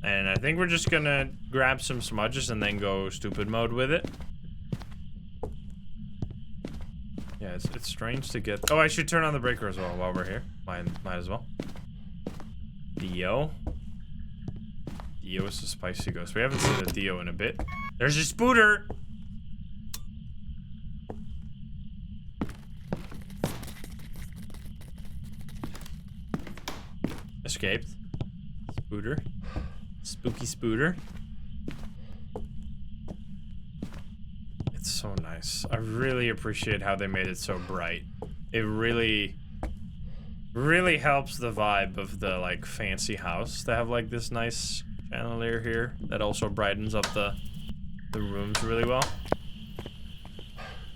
[SPEAKER 1] And I think we're just gonna grab some smudges and then go stupid mode with it. Yeah, it's strange to get... Oh, I should turn on the breaker as well while we're here. Might as well. Dio. Dio is a spicy ghost. We haven't seen a Dio in a bit. There's a spooter! Escaped. Spooter. Spooky spooter. It's so nice. I really appreciate how they made it so bright. It really helps the vibe of the like fancy house to have like this nice chandelier here that also brightens up the rooms really well.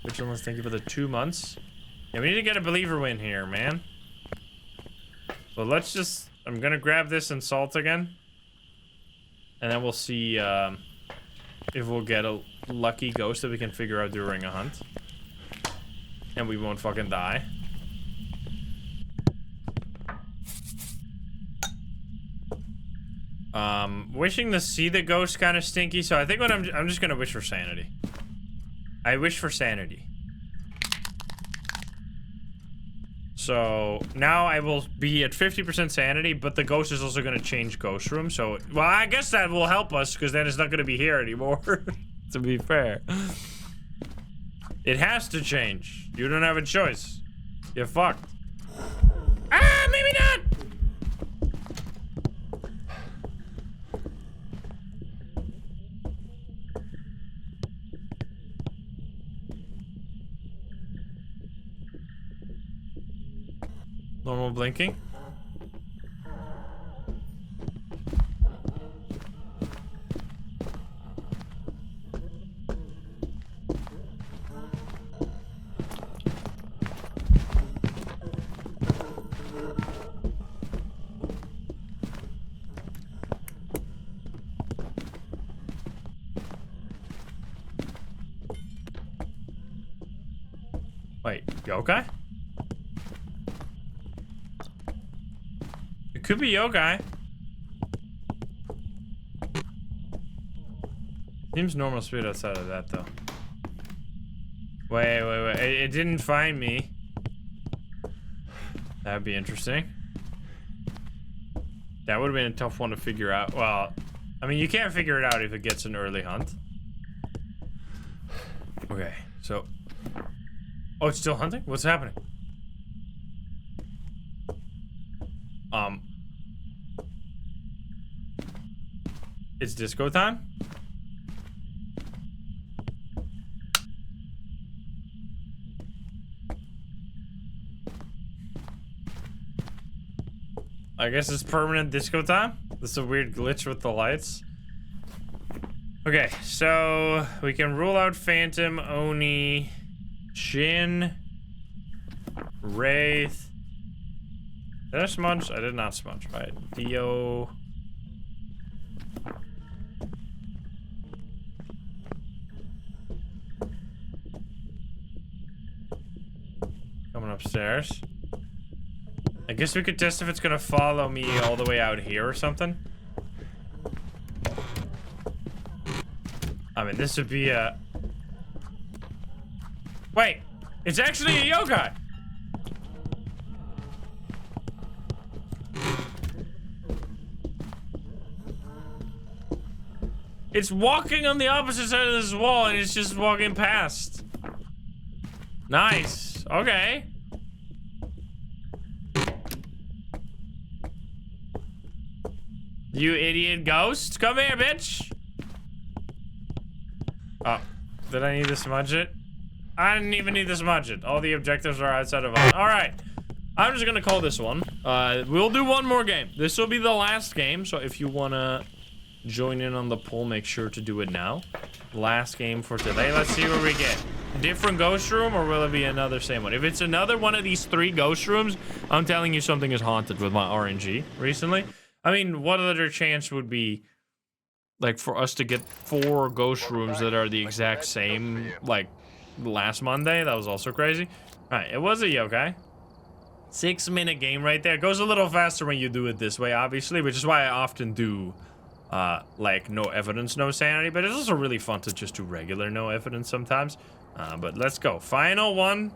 [SPEAKER 1] Which one? Thank you for the 2 months. Yeah, we need to get a believer win here, man. So let's just, I'm gonna grab this and salt again. And then we'll see if we'll get a lucky ghost that we can figure out during a hunt. And we won't fucking die. Wishing to see the ghost kind of stinky, so I think what I'm just gonna wish for sanity. I wish for sanity. So now I will be at 50% sanity, but the ghost is also gonna change ghost room. So, well, I guess that will help us because then it's not gonna be here anymore. To be fair, it has to change. You don't have a choice. You're fucked. Ah, maybe not. Normal blinking. Wait, yokai? It could be yokai. Seems normal speed outside of that, though. Wait. It didn't find me. That'd be interesting. That would have been a tough one to figure out. Well, I mean, you can't figure it out if it gets an early hunt. Okay, so... Oh, it's still hunting? What's happening? It's disco time? I guess it's permanent disco time? This is a weird glitch with the lights. Okay, so we can rule out Phantom, Oni, Shin, Wraith. Did I smudge? I did not smudge. Right. Dio. Coming upstairs. I guess we could test if it's gonna follow me all the way out here or something. I mean, this would be a... Wait! It's actually a yokai! It's walking on the opposite side of this wall and it's just walking past. Nice. Okay. You idiot ghost. Come here, bitch. Oh, did I need to smudge it? I didn't even need to smudge it. All the objectives are outside of us. All right. I'm just gonna call this one. We'll do one more game. This will be the last game, so if you wanna join in on the poll, make sure to do it now. Last game for today. Let's see what we get. Different ghost room, or will it be another same one? If it's another one of these 3 ghost rooms, I'm telling you something is haunted with my RNG recently. I mean, what other chance would be, like, for us to get 4 ghost rooms that are the exact same, like, last Monday? That was also crazy. All right, it was a yokai. 6-minute game right there. It goes a little faster when you do it this way, obviously, which is why I often do, like, no evidence, no sanity. But it's also really fun to just do regular no evidence sometimes. But let's go. Final one.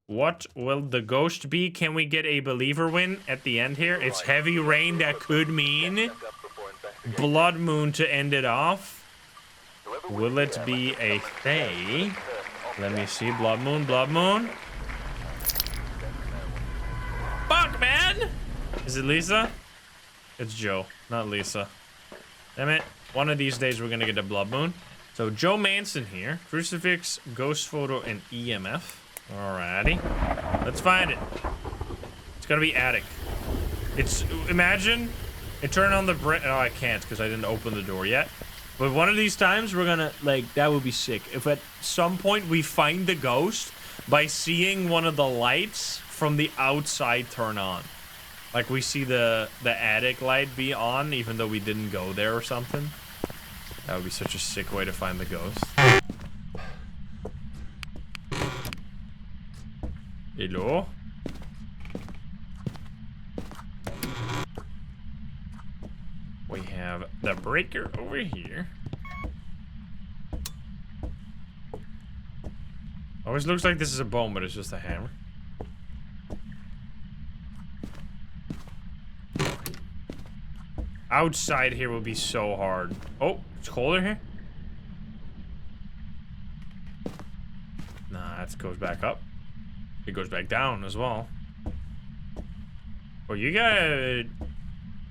[SPEAKER 1] What will the ghost be? Can we get a believer win at the end here? It's heavy rain. That could mean blood moon to end it off. Will it be a Thay? Let me see. Blood moon, blood moon. Fuck, man! Is it Lisa? It's Joe, not Lisa. Damn it. One of these days we're gonna get a blood moon. So Joe Manson here. Crucifix, ghost photo, and EMF. Alrighty. Let's find it. It's gonna be attic. It's, imagine, it turned on the oh, I can't because I didn't open the door yet. But one of these times we're gonna, like, that would be sick. If at some point we find the ghost by seeing one of the lights from the outside turn on. Like we see the attic light be on even though we didn't go there or something. That would be such a sick way to find the ghost. Hello? We have the breaker over here. Always looks like this is a bone, but it's just a hammer. Outside here will be so hard. Oh, it's colder here? Nah, that goes back up. It goes back down as well. Well, you gotta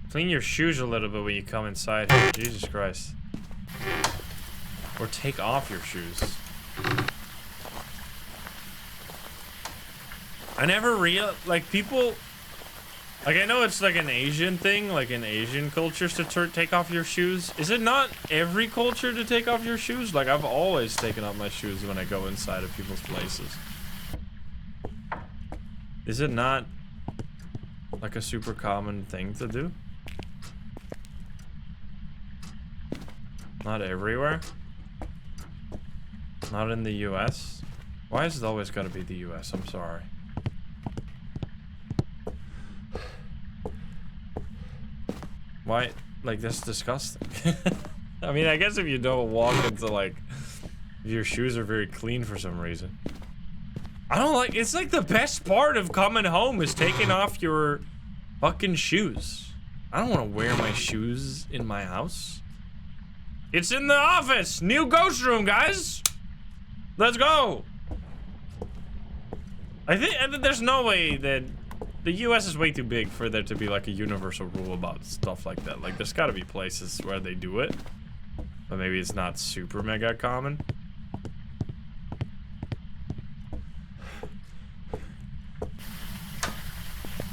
[SPEAKER 1] clean your shoes a little bit when you come inside here. Jesus Christ. Or take off your shoes. I never like, people... Like, I know it's like an Asian thing, like in Asian cultures to take off your shoes. Is it not every culture to take off your shoes? Like, I've always taken off my shoes when I go inside of people's places. Is it not like a super common thing to do? Not everywhere? Not in the US? Why has it always got to be the US? I'm sorry. Why? Like, that's disgusting. I mean, I guess if you don't walk into, like, if your shoes are very clean for some reason. I don't like, it's like the best part of coming home is taking off your fucking shoes. I don't want to wear my shoes in my house. It's in the office. New ghost room, guys. Let's go. I think there's no way that the US is way too big for there to be like a universal rule about stuff like that. Like there's gotta be places where they do it, but maybe it's not super mega common.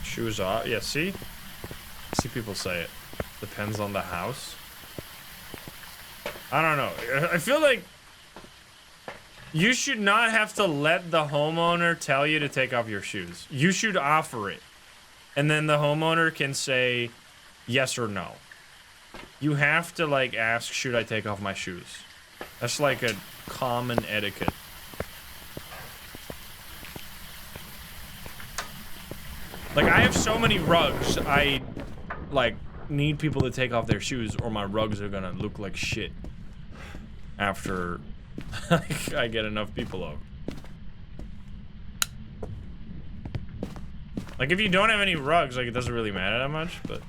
[SPEAKER 1] Shoes off. Yeah, see people say it depends on the house. I don't know. I feel like you should not have to let the homeowner tell you to take off your shoes. You should offer it. And then the homeowner can say yes or no. You have to like ask, should I take off my shoes? That's like a common etiquette. Like I have so many rugs, I like need people to take off their shoes or my rugs are gonna look like shit after I get enough people over. Like if you don't have any rugs, like it doesn't really matter that much, but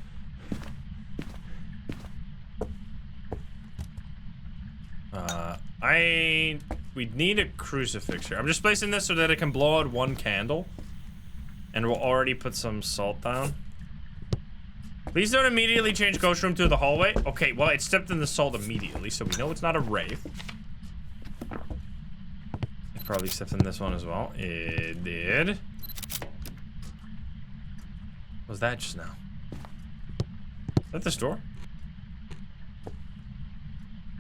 [SPEAKER 1] we need a crucifix here. I'm just placing this so that it can blow out one candle. And we'll already put some salt down. Please don't immediately change ghost room to the hallway. Okay, well, it stepped in the salt immediately, so we know it's not a wraith. It probably stepped in this one as well. It did. What was that just now? Is that this door?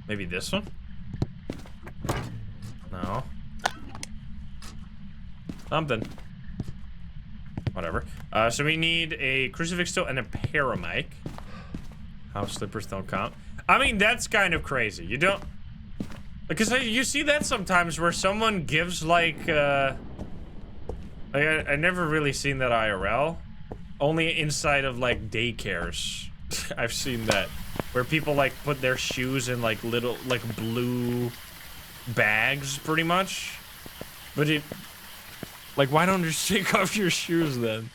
[SPEAKER 1] Maybe this one? No. Something. Whatever. So we need a crucifix still and a paramike. House slippers don't count. I mean, that's kind of crazy. You don't... Because you see that sometimes where someone gives like I never really seen that IRL. Only inside of like daycares. I've seen that. Where people like put their shoes in like little like blue bags pretty much. But it... Like, why don't you just take off your shoes then?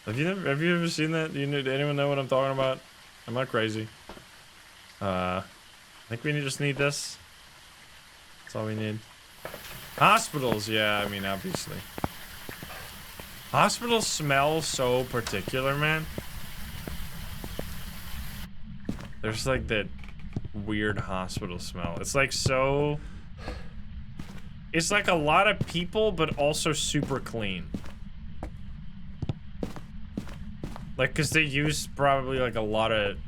[SPEAKER 1] Have you ever seen that? Anyone know what I'm talking about? I'm not crazy. I think we just need this. That's all we need. Hospitals, yeah, I mean, obviously. Hospitals smell so particular, man. There's like that weird hospital smell. It's like so... It's like a lot of people, but also super clean. Like, because they use probably like a lot of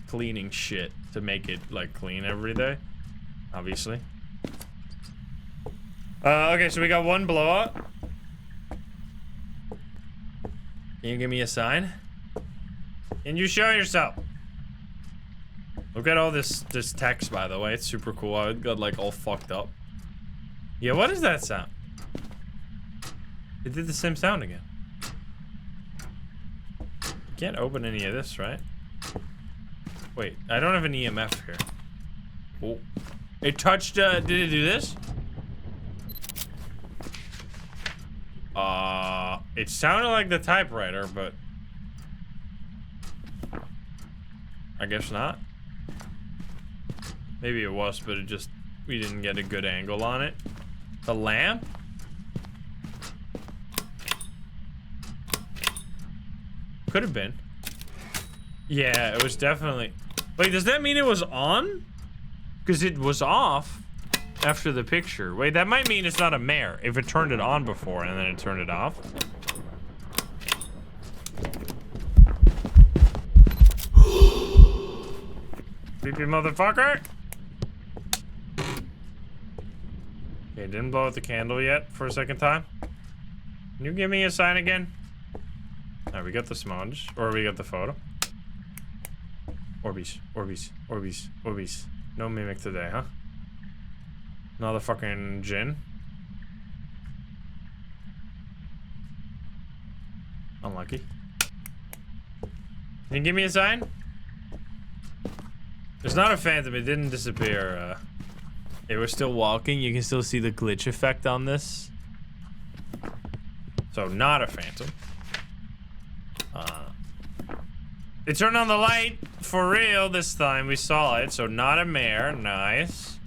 [SPEAKER 1] cleaning shit to make it like clean every day. Obviously. Okay, so we got one blowout. Can you give me a sign? Can you show yourself? Look at all this text, by the way. It's super cool. I got like all fucked up. Yeah, what is that sound? It did the same sound again. Can't open any of this, right? Wait, I don't have an EMF here. Oh. It touched, did it do this? It sounded like the typewriter, but... I guess not. Maybe it was, but it just... We didn't get a good angle on it. The lamp? Could have been. Yeah, it was definitely... Wait, does that mean it was on? Because it was off after the picture. Wait, that might mean it's not a mare. If it turned it on before and then it turned it off. Creepy motherfucker! Okay, didn't blow out the candle yet for a second time. Can you give me a sign again? Alright, we got the smudge. Or we got the photo. Orbeez, Orbeez, Orbeez, Orbeez. No mimic today, huh? Another fucking gin. Unlucky. Can you give me a sign? It's not a phantom, it didn't disappear. It was still walking. You can still see the glitch effect on this. So not a phantom. It turned on the light for real this time. We saw it. So not a mare. Nice.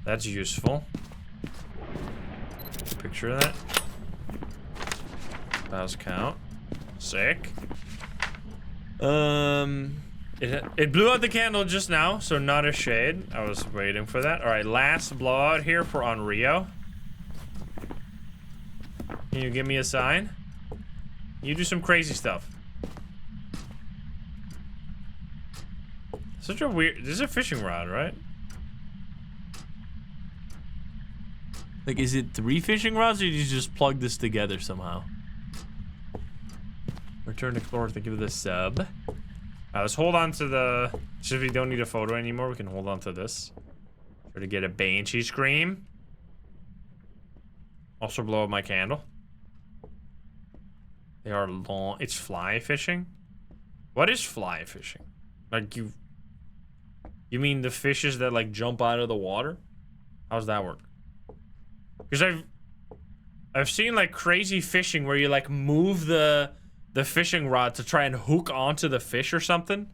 [SPEAKER 1] That's useful. Picture of that. Mouse count. Sick. It blew out the candle just now, so not a shade. I was waiting for that. All right, last blowout here for on Rio. Can you give me a sign? You do some crazy stuff. Such a weird. This is a fishing rod, right? Like, is it 3 fishing rods, or did you just plug this together somehow? Return Explorer, thank you for the sub. Let's hold on to the... Since we don't need a photo anymore, we can hold on to this. Try to get a Banshee scream. Also blow up my candle. They are long... It's fly fishing? What is fly fishing? Like, you mean the fishes that, like, jump out of the water? How's that work? Because I've seen, like, crazy fishing where you, like, move the fishing rod to try and hook onto the fish or something.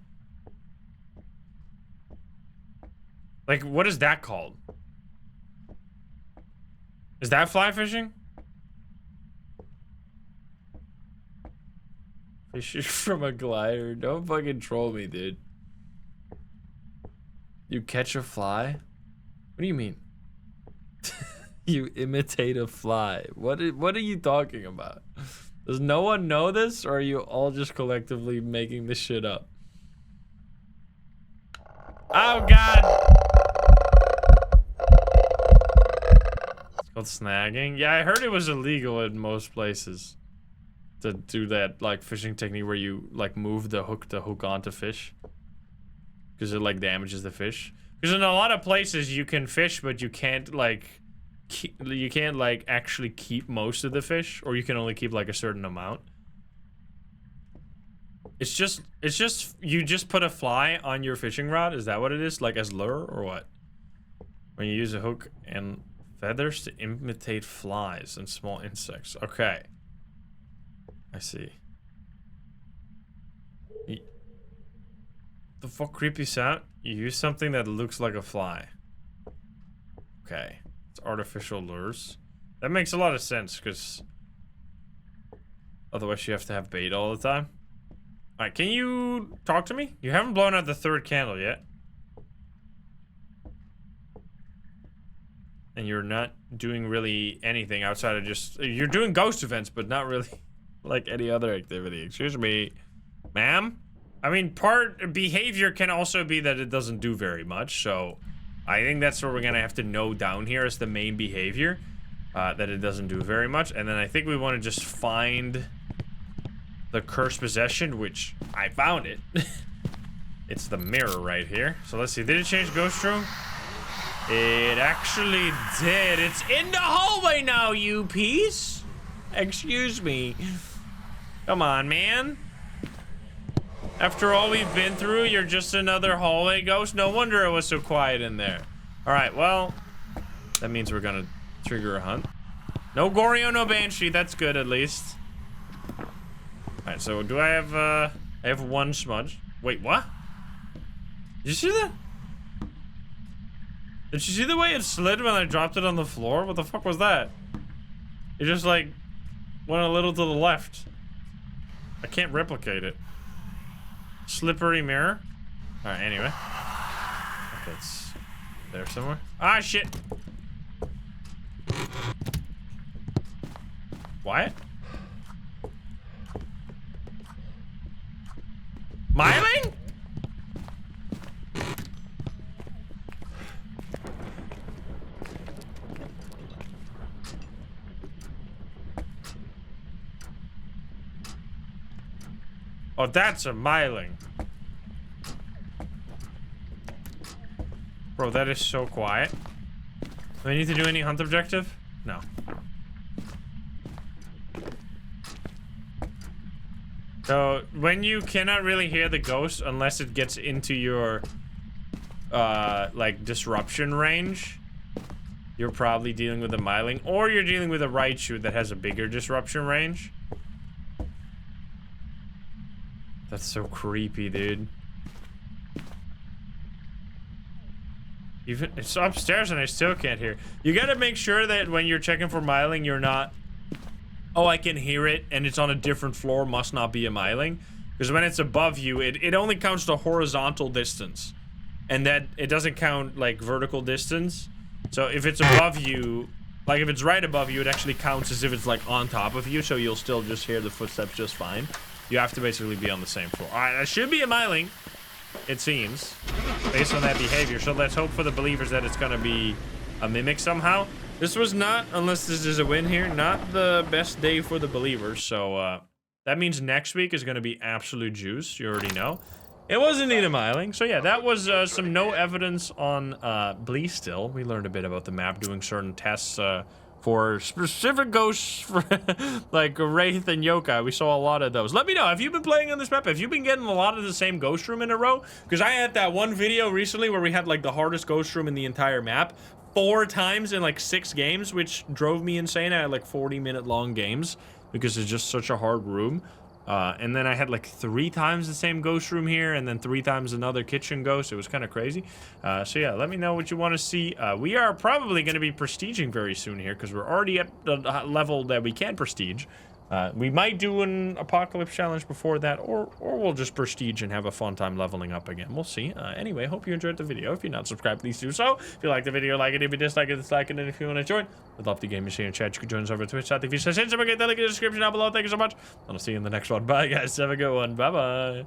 [SPEAKER 1] Like, what is that called? Is that fly fishing? Fishing from a glider. Don't fucking troll me, dude. You catch a fly? What do you mean? You imitate a fly. What are you talking about? Does no one know this, or are you all just collectively making this shit up? Oh god! It's called snagging. Yeah, I heard it was illegal in most places to do that, like, fishing technique where you, like, move the hook to hook onto fish. Because it, like, damages the fish. Because in a lot of places you can fish, but you can't, like... You can't, like, actually keep most of the fish, or you can only keep, like, a certain amount. It's just, you just put a fly on your fishing rod? Is that what it is? Like, as lure, or what? When you use a hook and feathers to imitate flies and small insects. Okay. I see. The fuck creepy sound? You use something that looks like a fly. Okay. Artificial lures. That makes a lot of sense, because otherwise you have to have bait all the time. Alright, can you talk to me? You haven't blown out the 3rd candle yet. And you're not doing really anything outside of just... You're doing ghost events, but not really like any other activity. Excuse me, ma'am? I mean, part behavior can also be that it doesn't do very much, so... I think that's what we're gonna have to know down here as the main behavior. That it doesn't do very much. And then I think we want to just find the cursed possession, which I found it. It's the mirror right here. So let's see, did it change ghost room? It actually did. It's in the hallway now, you piece. Excuse me. Come on, man. After all we've been through, you're just another hallway ghost? No wonder it was so quiet in there. Alright, well, that means we're gonna trigger a hunt. No Goryo, no Banshee. That's good, at least. Alright, so do I have, I have 1 smudge. Wait, what? Did you see that? Did you see the way it slid when I dropped it on the floor? What the fuck was that? It just, like, went a little to the left. I can't replicate it. Slippery mirror. Alright, anyway. Okay, it's there somewhere. Ah, shit! Wyatt? Myling? Oh, that's a myling. Bro, that is so quiet. Do I need to do any hunt objective? No. So, when you cannot really hear the ghost unless it gets into your, like, disruption range, you're probably dealing with a myling, or you're dealing with a Raichu that has a bigger disruption range. That's so creepy, dude. Even it's upstairs and I still can't hear. You gotta make sure that when you're checking for myling, you're not, oh, I can hear it and it's on a different floor, must not be a myling. Because when it's above you, it only counts the horizontal distance. And that it doesn't count like vertical distance. So if it's above you, like if it's right above you, it actually counts as if it's like on top of you, so you'll still just hear the footsteps just fine. You have to basically be on the same floor. All right, that should be a myling, it seems, based on that behavior. So let's hope for the believers that it's gonna be a mimic somehow. This was not, unless this is a win here, not the best day for the believers. So that means next week is gonna be absolute juice. You already know. It was indeed a myling. So yeah, that was some no evidence on Bleasdale. We learned a bit about the map doing certain tests for specific ghosts for like Wraith and Yokai. We saw a lot of those. Let me know, have you been playing on this map? Have you been getting a lot of the same ghost room in a row? Because I had that one video recently where we had like the hardest ghost room in the entire map 4 times in like 6 games, which drove me insane. I had like 40-minute long games because it's just such a hard room. And then I had like 3 times the same ghost room here, and then 3 times another kitchen ghost. It was kind of crazy. So yeah, let me know what you want to see. We are probably going to be prestiging very soon here, because we're already at the level that we can prestige. We might do an apocalypse challenge before that, or we'll just prestige and have a fun time leveling up again. We'll see. Anyway, hope you enjoyed the video. If you're not subscribed, please do so. If you like the video, like it. If you dislike it, dislike it. And if you want to join, I'd love to game you see in chat. You can join us over at Twitch.tv. So send some, get the link in the description down below. Thank you so much. I'll see you in the next one. Bye, guys. Have a good one. Bye-bye.